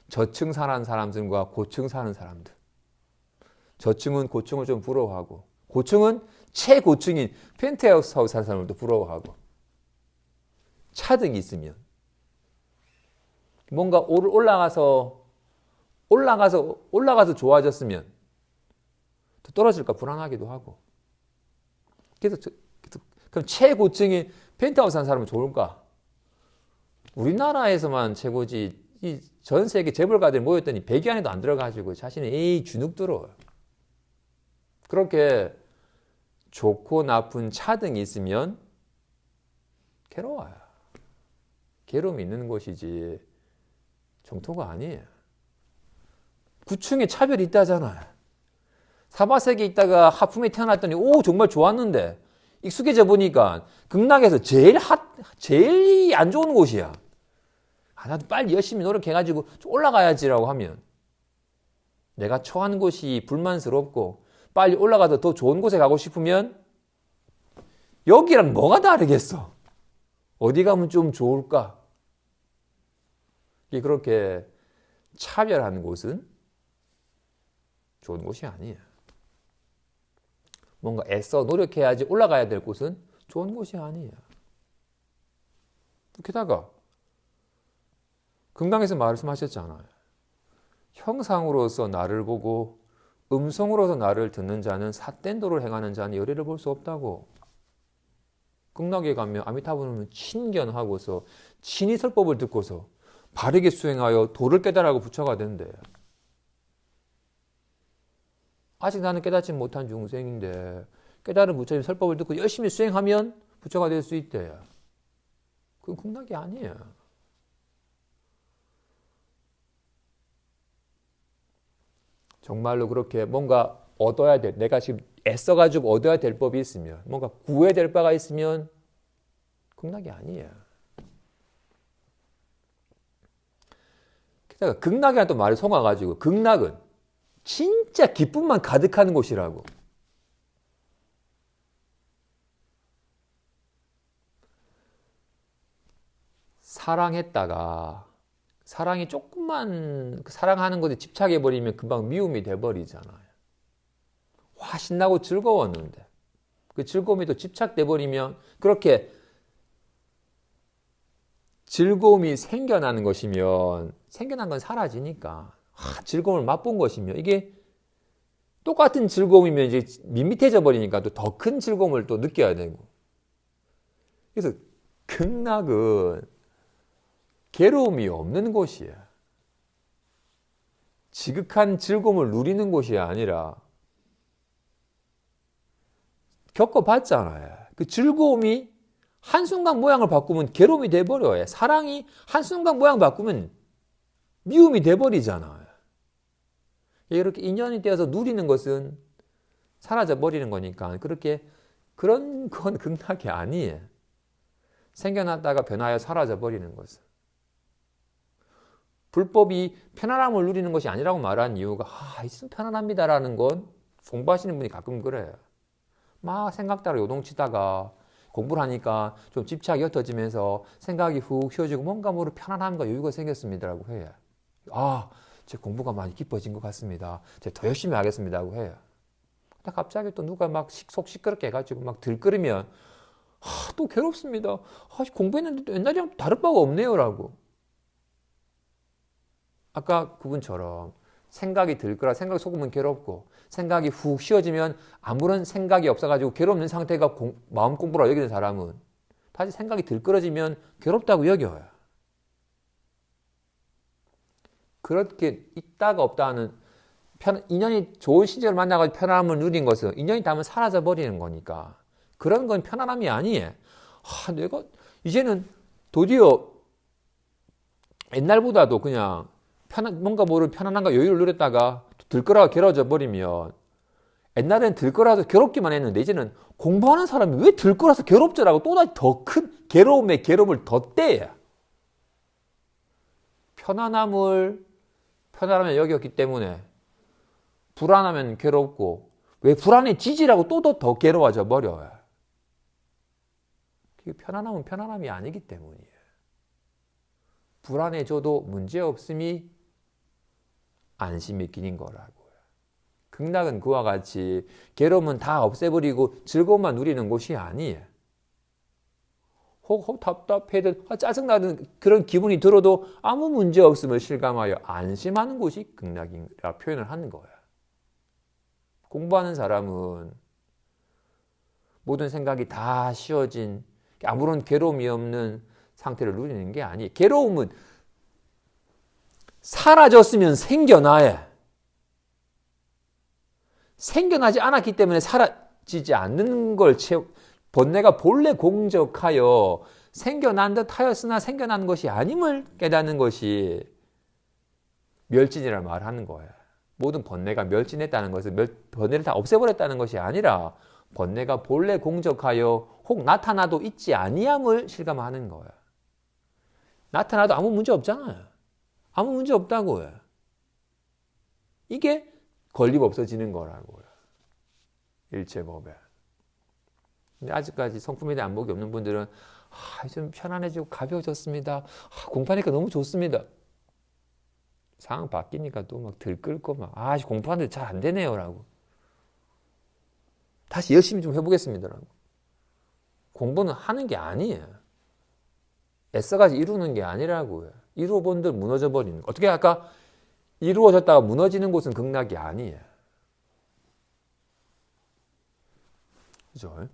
저층 사는 사람들과 고층 사는 사람들, 저층은 고층을 좀 부러워하고 고층은 최고층인 펜트하우스 사는 사람들도 부러워하고, 차등이 있으면 뭔가 올라가서 좋아졌으면 또 떨어질까 불안하기도 하고, 그래서 그럼 최고층인 펜트하우스 사는 사람은 좋을까? 우리나라에서만 최고지 이 전 세계 재벌가들이 모였더니 100위 안에도 안 들어가지고 자신이 주눅 들어요. 그렇게 좋고 나쁜 차등이 있으면 괴로워요. 괴로움이 있는 곳이지 정토가 아니에요. 9층에 차별이 있다잖아요. 사바세계에 있다가 하품에 태어났더니 오 정말 좋았는데 익숙해져 보니까 극락에서 제일 안 좋은 곳이야. 나도 빨리 열심히 노력해가지고 올라가야지라고 하면, 내가 처한 곳이 불만스럽고 빨리 올라가서 더 좋은 곳에 가고 싶으면 여기랑 뭐가 다르겠어? 어디 가면 좀 좋을까? 그렇게 차별하는 곳은 좋은 곳이 아니에요. 뭔가 애써 노력해야지 올라가야 될 곳은 좋은 곳이 아니에요. 게다가 금강에서 말씀하셨잖아요. 형상으로서 나를 보고 음성으로서 나를 듣는 자는 삿된 도를 행하는 자는 열애를 볼 수 없다고. 극락에 가면 아미타불은 친견하고서 친히 설법을 듣고서 바르게 수행하여 도를 깨달아고 부처가 된대. 아직 나는 깨닫지 못한 중생인데 깨달은 부처님 설법을 듣고 열심히 수행하면 부처가 될 수 있대. 그건 극락이 아니에요. 정말로 그렇게 뭔가 얻어야 돼. 내가 지금 애써가지고 얻어야 될 법이 있으면, 뭔가 구해야 될 바가 있으면 극락이 아니에요. 게다가 극락이라는 또 말을 속아가지고 극락은 진짜 기쁨만 가득하는 곳이라고. 사랑했다가 사랑이 조금만 사랑하는 것에 집착해버리면 금방 미움이 돼버리잖아요. 와, 신나고 즐거웠는데 그 즐거움이 또 집착돼버리면 그렇게 즐거움이 생겨나는 것이면 생겨난 건 사라지니까 즐거움을 맛본 것이면 이게 똑같은 즐거움이면 이제 밋밋해져 버리니까 또 더 큰 즐거움을 또 느껴야 되고. 그래서 극락은 괴로움이 없는 곳이야. 지극한 즐거움을 누리는 곳이 아니라 겪어봤잖아요. 그 즐거움이 한순간 모양을 바꾸면 괴로움이 돼버려요. 사랑이 한순간 모양 바꾸면 미움이 돼버리잖아요. 이렇게 인연이 되어서 누리는 것은 사라져버리는 거니까 그런 건 극락이 아니에요. 생겨났다가 변하여 사라져버리는 것은. 불법이 편안함을 누리는 것이 아니라고 말한 이유가 있으면 편안합니다라는 건 공부하시는 분이 가끔 그래요. 막 생각 따라 요동치다가 공부를 하니까 좀 집착이 옅어지면서 생각이 훅 쉬어지고 뭔가 모르게 편안함과 여유가 생겼습니다라고 해요. 제 공부가 많이 깊어진 것 같습니다. 제가 더 열심히 하겠습니다라고 해요. 근데 갑자기 또 누가 막 속 시끄럽게 해가지고 막 들끓으면 또 괴롭습니다. 공부했는데 옛날이랑 다를 바가 없네요라고. 아까 그분처럼 생각이 들거라 생각이 속으면 괴롭고 생각이 훅 쉬어지면 아무런 생각이 없어가지고 괴롭는 상태가 마음 공부라 여기는 사람은 다시 생각이 들끓어지면 괴롭다고 여겨요. 그렇게 있다가 없다는 인연이 좋은 시절을 만나가지고 편안함을 누린 것은 인연이 닿으면 사라져버리는 거니까 그런 건 편안함이 아니에요. 내가 이제는 도리어 옛날보다도 그냥 뭔가 모를 편안함과 여유를 누렸다가 들끓어가 괴로워져 버리면 옛날엔 들끓어서 괴롭기만 했는데 이제는 공부하는 사람이 왜 들끓어서 괴롭죠라고 또다시 더 큰 괴로움에 괴로움을 덧대요. 편안함을 여겼기 때문에 불안하면 괴롭고 왜 불안해지지라고 또 더 괴로워져 버려요. 편안함은 편안함이 아니기 때문이에요. 불안해져도 문제없음이 안심이 기는 거라고요. 극락은 그와 같이 괴로움은 다 없애버리고 즐거움만 누리는 곳이 아니에요. 혹 답답해든 짜증나든 그런 기분이 들어도 아무 문제 없음을 실감하여 안심하는 곳이 극락이라 표현을 하는 거예요. 공부하는 사람은 모든 생각이 다 쉬어진 아무런 괴로움이 없는 상태를 누리는 게 아니에요. 괴로움은 사라졌으면 생겨나야. 생겨나지 않았기 때문에 사라지지 않는 걸 번뇌가 본래 공적하여 생겨난 듯 하였으나 생겨난 것이 아님을 깨닫는 것이 멸진이라 말하는 거예요. 모든 번뇌가 멸진했다는 것은 번뇌를 다 없애버렸다는 것이 아니라 번뇌가 본래 공적하여 혹 나타나도 있지 아니함을 실감하는 거예요. 나타나도 아무 문제 없잖아요. 아무 문제 없다고요. 이게 건립 없어지는 거라고요. 일체법에. 근데 아직까지 성품에 대한 안목이 없는 분들은 좀 편안해지고 가벼워졌습니다. 공부하니까 너무 좋습니다. 상황 바뀌니까 또 막 들끓고 공부하는데 잘 안 되네요 라고. 다시 열심히 좀 해보겠습니다 라고. 공부는 하는 게 아니에요. 애써가지고 이루는 게 아니라고요. 이루어본들 무너져 버리는 거. 어떻게 아까 이루어졌다가 무너지는 곳은 극락이 아니에요. 그죠?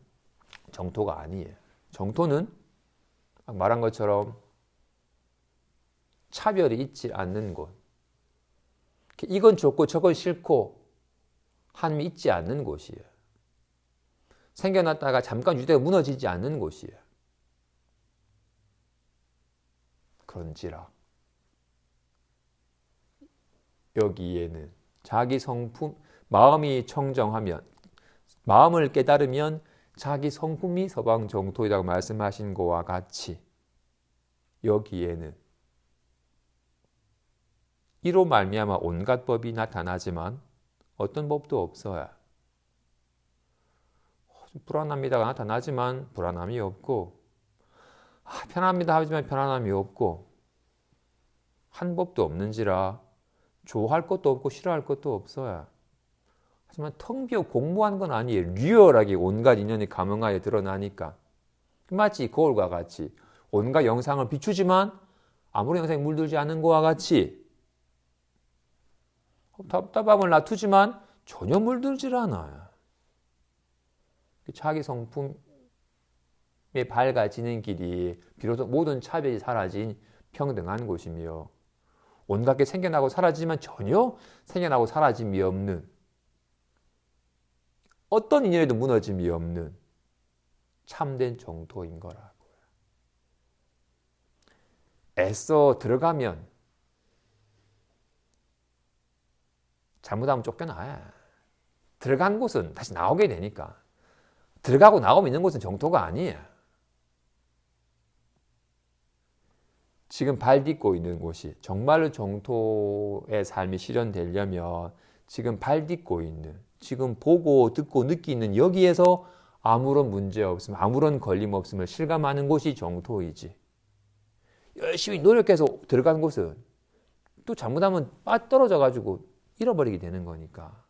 정토가 아니에요. 정토는 말한 것처럼 차별이 있지 않는 곳. 이건 좋고 저건 싫고 함이 있지 않는 곳이에요. 생겨났다가 잠깐 유대가 무너지지 않는 곳이에요. 그런지라 여기에는 자기 성품, 마음이 청정하면 마음을 깨달으면 자기 성품이 서방 정토이라고 말씀하신 것과 같이 여기에는 이로 말미암아 온갖 법이 나타나지만 어떤 법도 없어요. 불안합니다가 나타나지만 불안함이 없고 편합니다 하지만 편안함이 없고 한 법도 없는지라 좋아할 것도 없고 싫어할 것도 없어요. 하지만 텅 비어 공모한 건 아니에요. 리얼하게 온갖 인연이 감흥하여 드러나니까. 마치 거울과 같이 온갖 영상을 비추지만 아무런 영상에 물들지 않은 것과 같이 답답함을 놔두지만 전혀 물들질 않아요. 자기 성품에 밝아지는 길이 비로소 모든 차별이 사라진 평등한 곳이며 온갖 게 생겨나고 사라지지만 전혀 생겨나고 사라짐이 없는 어떤 인연에도 무너짐이 없는 참된 정토인 거라고요. 애써 들어가면 잘못하면 쫓겨나요. 들어간 곳은 다시 나오게 되니까. 들어가고 나오면 있는 곳은 정토가 아니에요. 지금 발 딛고 있는 곳이 정말로 정토의 삶이 실현되려면 지금 발 딛고 있는, 지금 보고 듣고 느끼는 여기에서 아무런 문제 없음, 아무런 걸림 없음을 실감하는 곳이 정토이지. 열심히 노력해서 들어간 곳은 또 잘못하면 빠떨어져 가지고 잃어버리게 되는 거니까.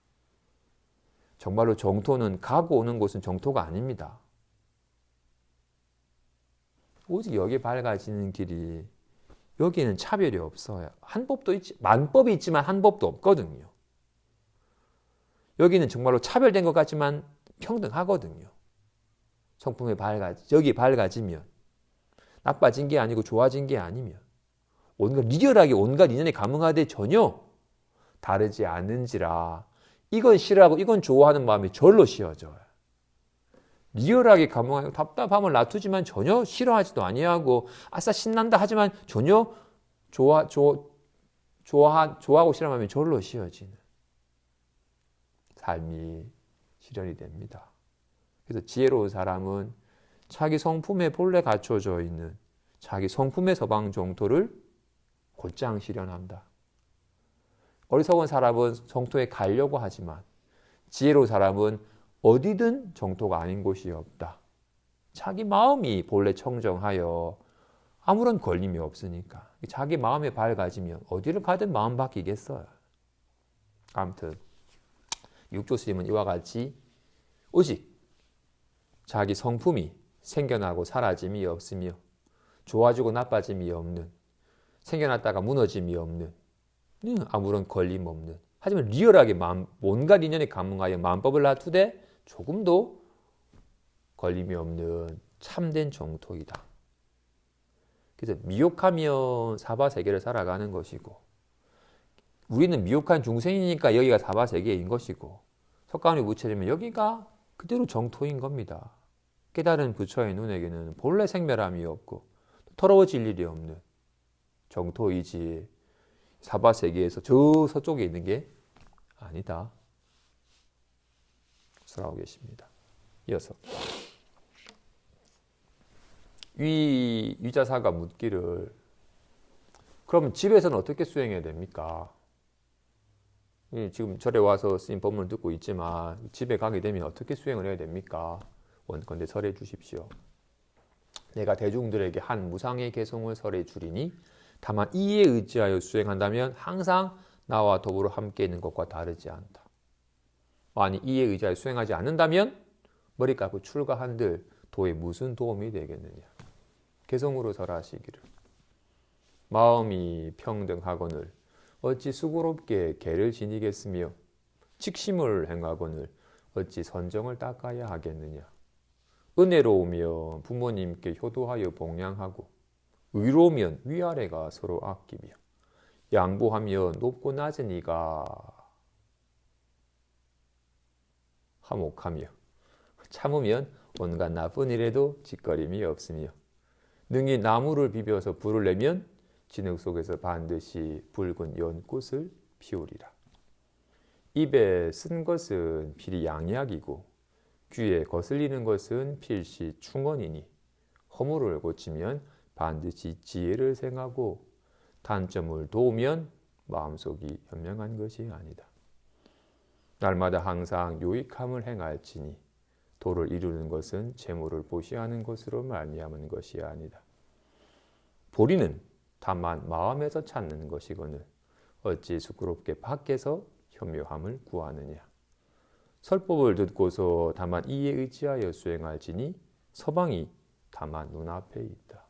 정말로 정토는 가고 오는 곳은 정토가 아닙니다. 오직 여기에 밝아지는 길이 여기에는 차별이 없어요. 한 법도 있지, 만법이 있지만 한 법도 없거든요. 여기는 정말로 차별된 것 같지만 평등하거든요. 성품에 여기 밝아지면 나빠진 게 아니고 좋아진 게 아니면 온갖 리얼하게 온갖 인연에 감흥하되 전혀 다르지 않은지라 이건 싫어하고 이건 좋아하는 마음이 절로 쉬어져요. 리얼하게 감흥하고 답답함을 놔두지만 전혀 싫어하지도 아니하고 아싸 신난다 하지만 전혀 좋아하고 싫어하면 절로 쉬어지는 삶이 실현이 됩니다. 그래서 지혜로운 사람은 자기 성품에 본래 갖춰져 있는 자기 성품의 서방 정토를 곧장 실현한다. 어리석은 사람은 정토에 가려고 하지만 지혜로운 사람은 어디든 정토가 아닌 곳이 없다. 자기 마음이 본래 청정하여 아무런 걸림이 없으니까 자기 마음에 밝아지면 어디를 가든 마음 바뀌겠어요. 아무튼 육조 스님은 이와 같이 오직 자기 성품이 생겨나고 사라짐이 없으며 좋아지고 나빠짐이 없는, 생겨났다가 무너짐이 없는, 아무런 걸림 없는, 하지만 리얼하게 온갖 인연에 감흥하여 마음법을 놔두되 조금도 걸림이 없는 참된 정토이다. 그래서 미혹하면 사바세계를 살아가는 것이고 우리는 미혹한 중생이니까 여기가 사바세계인 것이고 석가모니 부처님은 여기가 그대로 정토인 겁니다. 깨달은 부처의 눈에게는 본래 생멸함이 없고 더러워질 일이 없는 정토이지 사바세계에서 저 서쪽에 있는 게 아니다. 설하고 계십니다. 이어서 위자사가 묻기를 그럼 집에서는 어떻게 수행해야 됩니까? 지금 절에 와서 스님 법문을 듣고 있지만 집에 가게 되면 어떻게 수행을 해야 됩니까? 원컨대 설해 주십시오. 내가 대중들에게 한 무상의 개송을 설해 주리니 다만 이에 의지하여 수행한다면 항상 나와 더불어 함께 있는 것과 다르지 않다. 만약 이에 의지하여 수행하지 않는다면 머리 깎고 출가한들 도에 무슨 도움이 되겠느냐. 개송으로 설하시기를 마음이 평등하거늘 어찌 수고롭게 개를 지니겠으며 직심을 행하거늘 어찌 선정을 닦아야 하겠느냐. 은혜로우면 부모님께 효도하여 봉양하고 의로우면 위아래가 서로 아끼며 양보하면 높고 낮은 이가 화목하며 참으면 온갖 나쁜 일에도 짓거림이 없으며 능히 나무를 비벼서 불을 내면 진흙 속에서 반드시 붉은 연꽃을 피우리라. 입에 쓴 것은 필히 양약이고 귀에 거슬리는 것은 필시 충언이니 허물을 고치면 반드시 지혜를 생하고 단점을 도우면 마음속이 현명한 것이 아니다. 날마다 항상 유익함을 행할지니 도를 이루는 것은 재물을 보시하는 것으로 말미암은 것이 아니다. 도리는 다만 마음에서 찾는 것이거늘 어찌 수고롭게 밖에서 현묘함을 구하느냐. 설법을 듣고서 다만 이에 의지하여 수행할지니 서방이 다만 눈앞에 있다.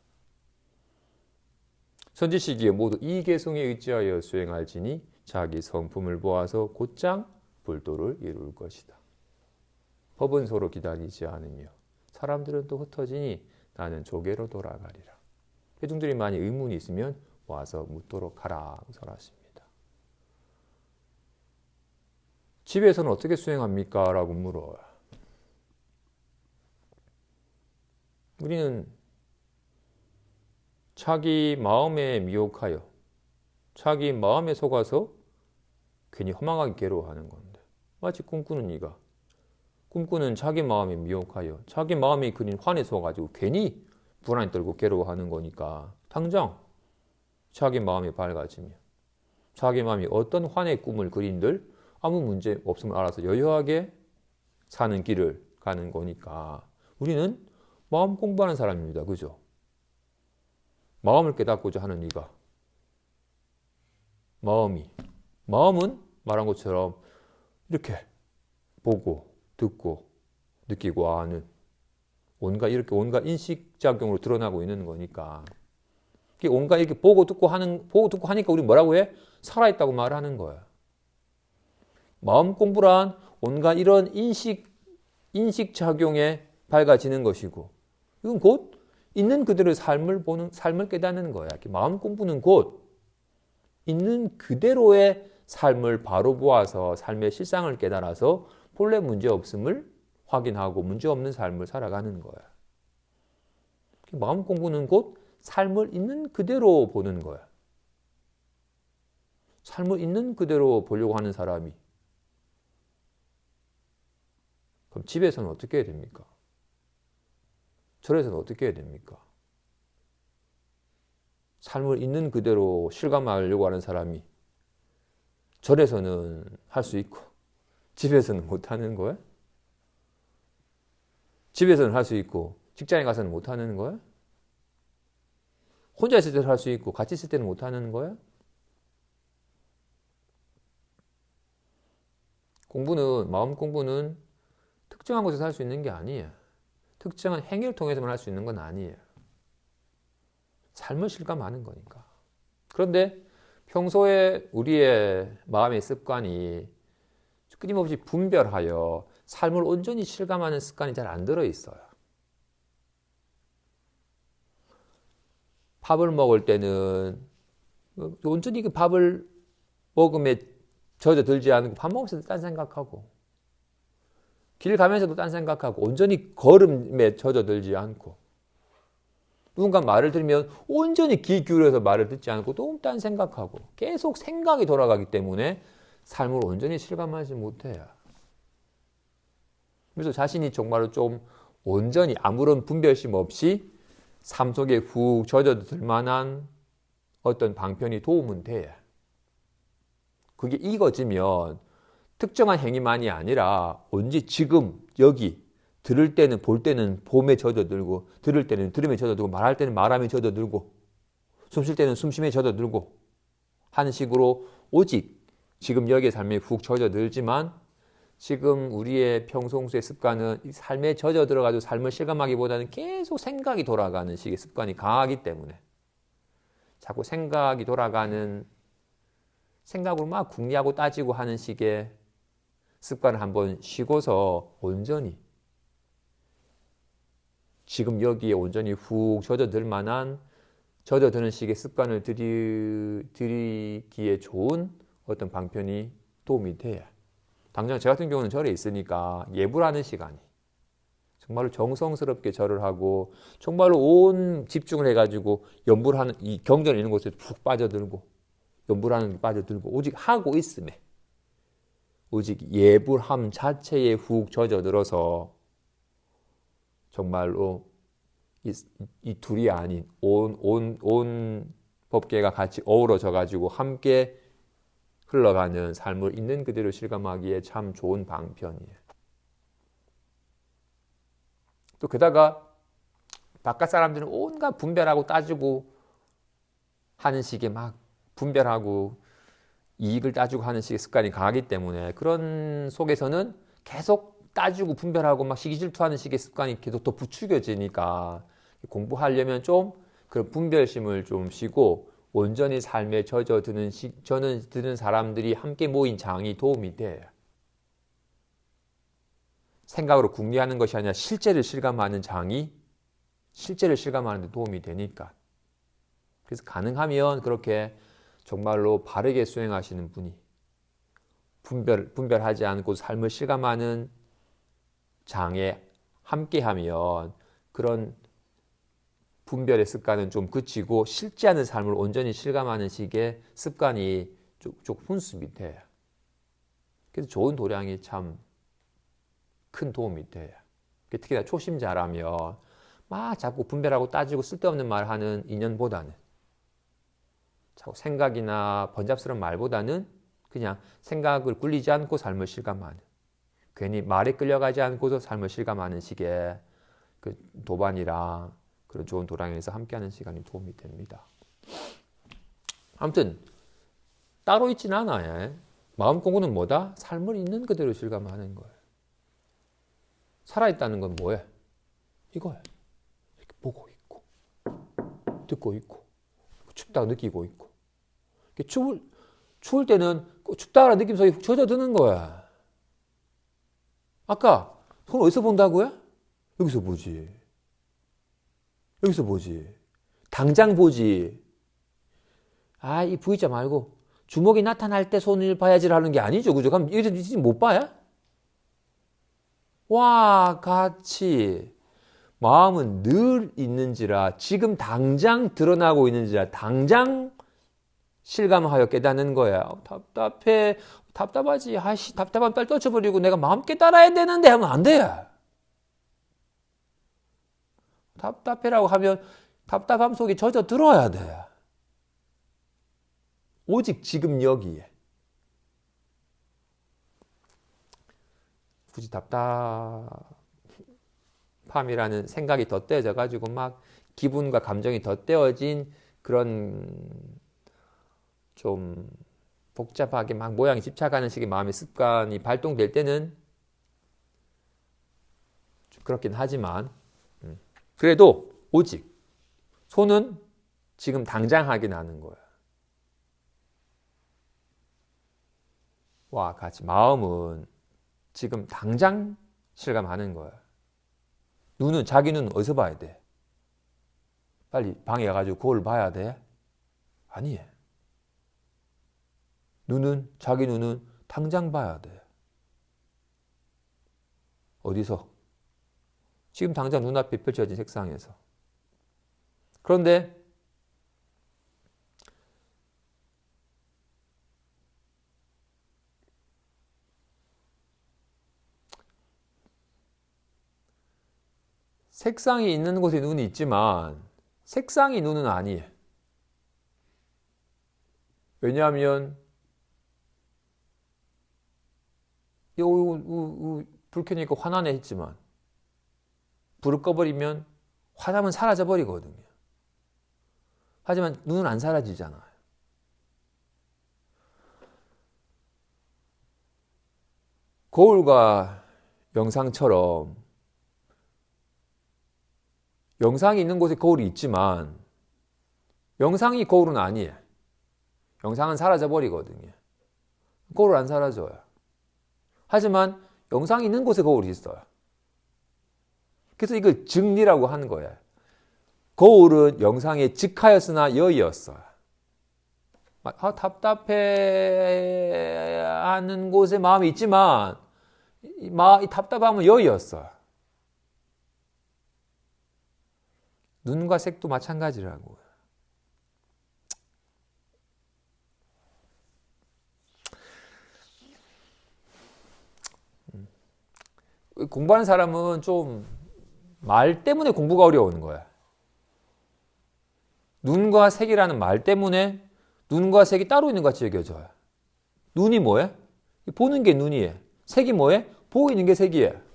선지시기에 모두 이 개성에 의지하여 수행할지니 자기 성품을 보아서 곧장 불도를 이룰 것이다. 법은 서로 기다리지 않으며 사람들은 또 흩어지니 나는 조개로 돌아가리라. 회중들이 많이 의문이 있으면 와서 묻도록 하라 설하십니다. 집에서는 어떻게 수행합니까? 라고 물어요. 우리는 자기 마음에 미혹하여 자기 마음에 속아서 괜히 허망하게 괴로워하는 건데, 마치 꿈꾸는 이가 꿈꾸는 자기 마음에 미혹하여 자기 마음이 그린 환에 속아가지고 괜히 불안이 떨고 괴로워하는 거니까 당장 자기 마음이 밝아지며 자기 마음이 어떤 환의 꿈을 그린들 아무 문제 없음을 알아서 여유하게 사는 길을 가는 거니까 우리는 마음 공부하는 사람입니다. 그죠? 마음을 깨닫고자 하는 이가 마음은 말한 것처럼 이렇게 보고 듣고 느끼고 아는 온갖 인식작용으로 드러나고 있는 거니까 온갖 이렇게 보고 듣고 하니까 우리 뭐라고 해? 살아있다고 말하는 거야. 마음 공부란 온갖 이런 인식작용에 밝아지는 것이고 이건 곧 있는 그대로의 삶을 깨닫는 거야. 마음 공부는 곧 있는 그대로의 삶을 바로 보아서 삶의 실상을 깨달아서 본래 문제 없음을 확인하고 문제 없는 삶을 살아가는 거야. 마음 공부는 곧 삶을 있는 그대로 보는 거야. 삶을 있는 그대로 보려고 하는 사람이 그럼 집에서는 어떻게 해야 됩니까? 절에서는 어떻게 해야 됩니까? 삶을 있는 그대로 실감하려고 하는 사람이 절에서는 할 수 있고 집에서는 못하는 거야? 집에서는 할 수 있고 직장에 가서는 못하는 거야? 혼자 있을 때는 할 수 있고 같이 있을 때는 못하는 거야? 마음 공부는 특정한 곳에서 할 수 있는 게 아니에요. 특정한 행위를 통해서만 할 수 있는 건 아니에요. 삶을 실감하는 거니까. 그런데 평소에 우리의 마음의 습관이 끊임없이 분별하여 삶을 온전히 실감하는 습관이 잘 안 들어있어요. 밥을 먹을 때는 온전히 그 밥을 먹음에 젖어들지 않고 밥 먹으면서도 딴 생각하고 길 가면서도 딴 생각하고 온전히 걸음에 젖어들지 않고 누군가 말을 들으면 온전히 귀 기울여서 말을 듣지 않고 또 딴 생각하고 계속 생각이 돌아가기 때문에 삶을 온전히 실감하지 못해요. 그래서 자신이 정말로 좀 온전히 아무런 분별심 없이 삶 속에 훅 젖어들 만한 어떤 방편이 도움은 돼요. 그게 익어지면 특정한 행위만이 아니라 언제 지금 여기 들을 때는 볼 때는 봄에 젖어들고 들을 때는 들음에 젖어들고 말할 때는 말함에 젖어들고 숨 쉴 때는 숨쉼에 젖어들고 하는 식으로 오직 지금 여기의 삶에 훅 젖어들지만 지금 우리의 평소의 습관은 삶에 젖어들어가지고 삶을 실감하기보다는 계속 생각이 돌아가는 식의 습관이 강하기 때문에 자꾸 생각이 돌아가는 생각으로 막 궁리하고 따지고 하는 식의 습관을 한번 쉬고서 온전히 지금 여기에 온전히 훅 젖어들 만한 젖어드는 식의 습관을 들이기에 좋은 어떤 방편이 도움이 돼야. 당장 저 같은 경우는 절에 있으니까 예불하는 시간이 정말로 정성스럽게 절을 하고 정말로 온 집중을 해가지고 연불하는 이 경전에 있는 곳에 푹 빠져들고 연불하는 게 빠져들고 오직 하고 있음에 오직 예불함 자체에 훅 젖어들어서 정말로 이 둘이 아닌 온 법계가 같이 어우러져 가지고 함께 흘러가는 삶을 있는 그대로 실감하기에 참 좋은 방편이에요. 또 게다가 바깥 사람들은 온갖 분별하고 따지고 하는 식의 막 분별하고 이익을 따지고 하는 식의 습관이 강하기 때문에 그런 속에서는 계속 따지고 분별하고 막 시기질투하는 식의 습관이 계속 더 부추겨지니까 공부하려면 좀 그런 분별심을 좀 쉬고 온전히 삶에 젖어드는 저는 드는 사람들이 함께 모인 장이 도움이 돼요. 생각으로 궁리하는 것이 아니라 실제를 실감하는 장이 실제를 실감하는 데 도움이 되니까. 그래서 가능하면 그렇게 정말로 바르게 수행하시는 분이 분별하지 않고 삶을 실감하는 장에 함께하면 그런 분별의 습관은 좀 그치고 실제 하는 삶을 온전히 실감하는 식의 습관이 좀 훈습이 돼요. 그래서 좋은 도량이 참 큰 도움이 돼요. 특히나 초심자라면 막 자꾸 분별하고 따지고 쓸데없는 말 하는 인연보다는 자꾸 생각이나 번잡스러운 말보다는 그냥 생각을 굴리지 않고 삶을 실감하는 괜히 말에 끌려가지 않고도 삶을 실감하는 식의 그 도반이랑 그런 좋은 도량에서 함께하는 시간이 도움이 됩니다. 아무튼 따로 있지는 않아요. 마음 공부는 뭐다? 삶을 있는 그대로 실감하는 거예요. 살아있다는 건 뭐예요? 이거예요. 이렇게 보고 있고 듣고 있고 춥다고 느끼고 있고 추울 때는 춥다라는 느낌 속에 젖어드는 거야. 아까 손 어디서 본다고요? 여기서 보지. 여기서 보지. 당장 보지. 이 V자 말고 주먹이 나타날 때 손을 봐야지라는 게 아니죠. 그죠? 그럼 여기서 못 봐요? 와, 같이 마음은 늘 있는지라 지금 당장 드러나고 있는지라 당장 실감하여 깨닫는 거야. 답답해. 답답하지. 답답한 빨리 떨쳐버리고 내가 마음 깨달아야 되는데 하면 안 돼. 답답해라고 하면 답답함 속에 젖어 들어야 돼. 오직 지금 여기에. 굳이 답답함이라는 생각이 덧대어져 가지고 막 기분과 감정이 덧대어진 그런 좀 복잡하게 막 모양이 집착하는 식의 마음의 습관이 발동될 때는 좀 그렇긴 하지만 그래도 오직 손은 지금 당장 하게 나는 거야. 와 같이 마음은 지금 당장 실감하는 거야. 눈은 자기 눈은 어디서 봐야 돼? 빨리 방에 가가지고 거울 봐야 돼? 아니에요. 자기 눈은 당장 봐야 돼. 어디서? 지금 당장 눈앞에 펼쳐진 색상에서. 그런데 색상이 있는 곳에 눈이 있지만 색상이 눈은 아니에요. 왜냐하면 불 켜니까 환하네 했지만 불을 꺼버리면 화남은 사라져버리거든요. 하지만 눈은 안 사라지잖아요. 거울과 영상처럼 영상이 있는 곳에 거울이 있지만 영상이 거울은 아니에요. 영상은 사라져버리거든요. 거울은 안 사라져요. 하지만 영상이 있는 곳에 거울이 있어요. 그래서 이걸 증리라고 하는 거예요. 거울은 영상에 직하였으나 여의었어요. 답답해 하는 곳에 마음이 있지만 이 답답함은 여의었어요. 눈과 색도 마찬가지라고요. 공부하는 사람은 좀 말 때문에 공부가 어려운 거야. 눈과 색이라는 말 때문에 눈과 색이 따로 있는 것 같이 여겨져요. 눈이 뭐예요? 보는 게 눈이에요. 색이 뭐예요? 보이는 게 색이에요.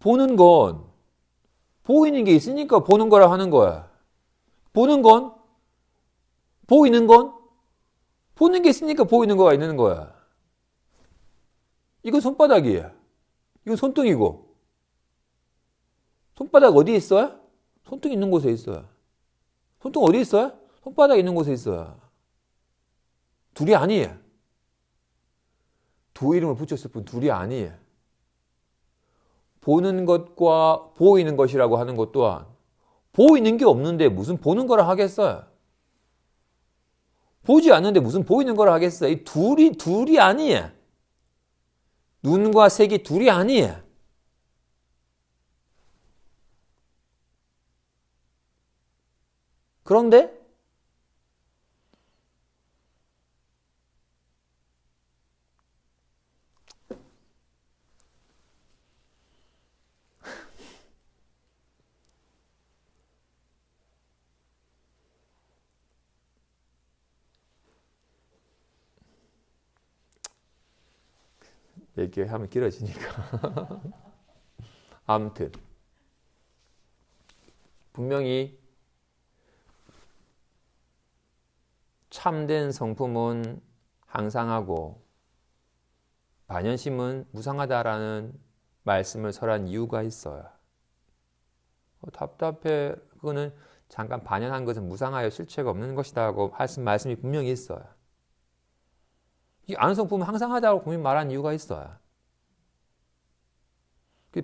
보는 건 보이는 게 있으니까 보는 거라 하는 거야. 보는 건 보이는 건 보는 게 있으니까 보이는 거가 있는 거야. 이건 손바닥이야. 이건 손등이고. 손바닥 어디에 있어요? 손등 있는 곳에 있어요. 손등 어디 있어요? 손바닥 있는 곳에 있어요. 둘이 아니에요. 두 이름을 붙였을 뿐 둘이 아니에요. 보는 것과 보이는 것이라고 하는 것 또한 보이는 게 없는데 무슨 보는 거라 하겠어요? 보지 않는데 무슨 보이는 거라 하겠어요? 이 둘이 아니에요. 눈과 색이 둘이 아니에요. 그런데 얘기하면 길어지니까. 아무튼 분명히 참된 성품은 항상하고 반연심은 무상하다라는 말씀을 설한 이유가 있어요. 답답해. 그거는 잠깐 반연한 것은 무상하여 실체가 없는 것이다 하고 하신 말씀이 분명히 있어요. 이 아는 성품은 항상하다고 분명히 말한 이유가 있어요.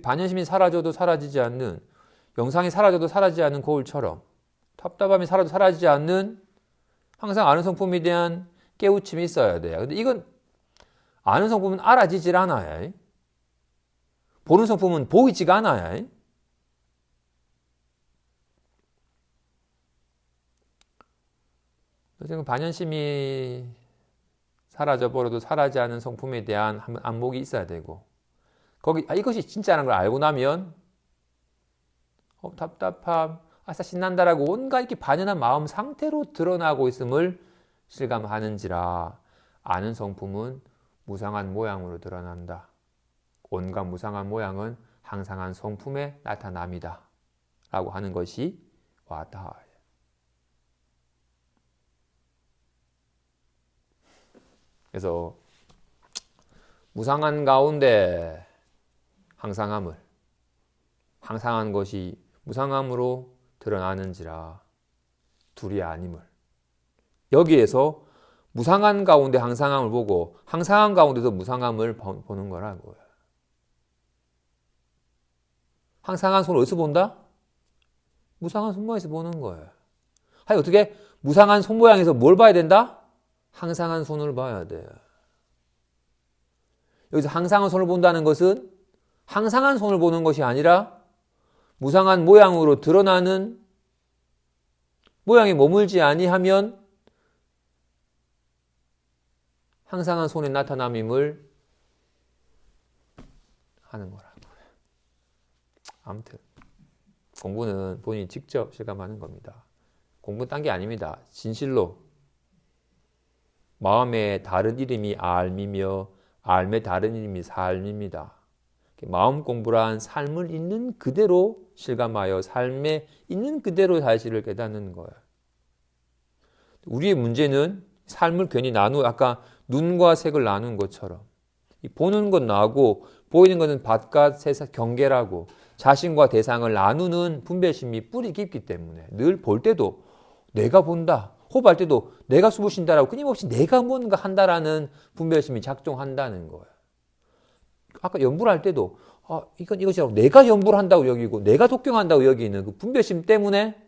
반연심이 사라져도 사라지지 않는, 영상이 사라져도 사라지지 않는 거울처럼 답답함이 사라져도 사라지지 않는 항상 아는 성품에 대한 깨우침이 있어야 돼요. 근데 이건 아는 성품은 알아지질 않아요. 보는 성품은 보이지가 않아요. 그래서 반연심이 사라져버려도 사라지지 않은 성품에 대한 안목이 있어야 되고, 거기 이것이 진짜라는 걸 알고 나면 답답함, 아싸 신난다라고 온갖 이렇게 반연한 마음 상태로 드러나고 있음을 실감하는지라 아는 성품은 무상한 모양으로 드러난다. 온갖 무상한 모양은 항상한 성품의 나타남이다. 라고 하는 것이 와닿아요. 그래서 무상한 가운데 항상함을, 항상한 것이 무상함으로 드러나는지라 둘이 아님을. 여기에서 무상한 가운데 항상함을 보고 항상한 가운데도 무상함을 보는 거라고요. 항상한 손을 어디서 본다? 무상한 손모양에서 보는 거예요. 아니 어떻게 무상한 손모양에서 뭘 봐야 된다? 항상한 손을 봐야 돼요. 여기서 항상한 손을 본다는 것은 항상한 손을 보는 것이 아니라 무상한 모양으로 드러나는 모양에 머물지 아니하면 항상한 손의 나타남임을 하는 거라고요. 아무튼 공부는 본인이 직접 실감하는 겁니다. 공부는 딴 게 아닙니다. 진실로 마음의 다른 이름이 알미며 알의 다른 이름이 삶입니다. 마음 공부란 삶을 있는 그대로 실감하여 삶에 있는 그대로 사실을 깨닫는 거예요. 우리의 문제는 삶을 괜히 아까 눈과 색을 나눈 것처럼 보는 건 나고 보이는 것은 바깥 세상 경계라고 자신과 대상을 나누는 분별심이 뿌리 깊기 때문에 늘 볼 때도 내가 본다, 호흡할 때도 내가 숨을 쉰다라고 끊임없이 내가 뭔가 한다라는 분별심이 작동한다는 거예요. 아까 연구를 할 때도 이것이라고 내가 연구를 한다고 여기고 내가 독경한다고 여기는 그 분별심 때문에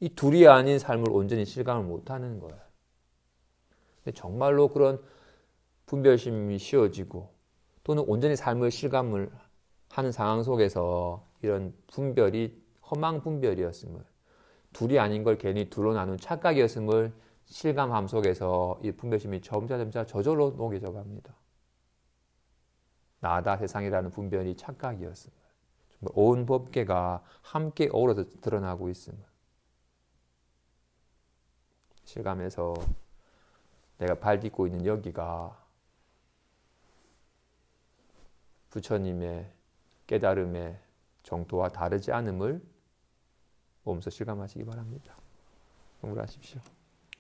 이 둘이 아닌 삶을 온전히 실감을 못하는 거예요. 정말로 그런 분별심이 쉬워지고 또는 온전히 삶을 실감을 하는 상황 속에서 이런 분별이 허망 분별이었음을, 둘이 아닌 걸 괜히 둘로 나눈 착각이었음을 실감함 속에서 이 분별심이 점차 저절로 녹여져 갑니다. 나다 세상이라는 분별이 착각이었음을, 온 법계가 함께 어우러져 드러나고 있음을 실감해서 내가 발 딛고 있는 여기가 부처님의 깨달음의 정도와 다르지 않음을 몸소 실감하시기 바랍니다. 공부하십시오.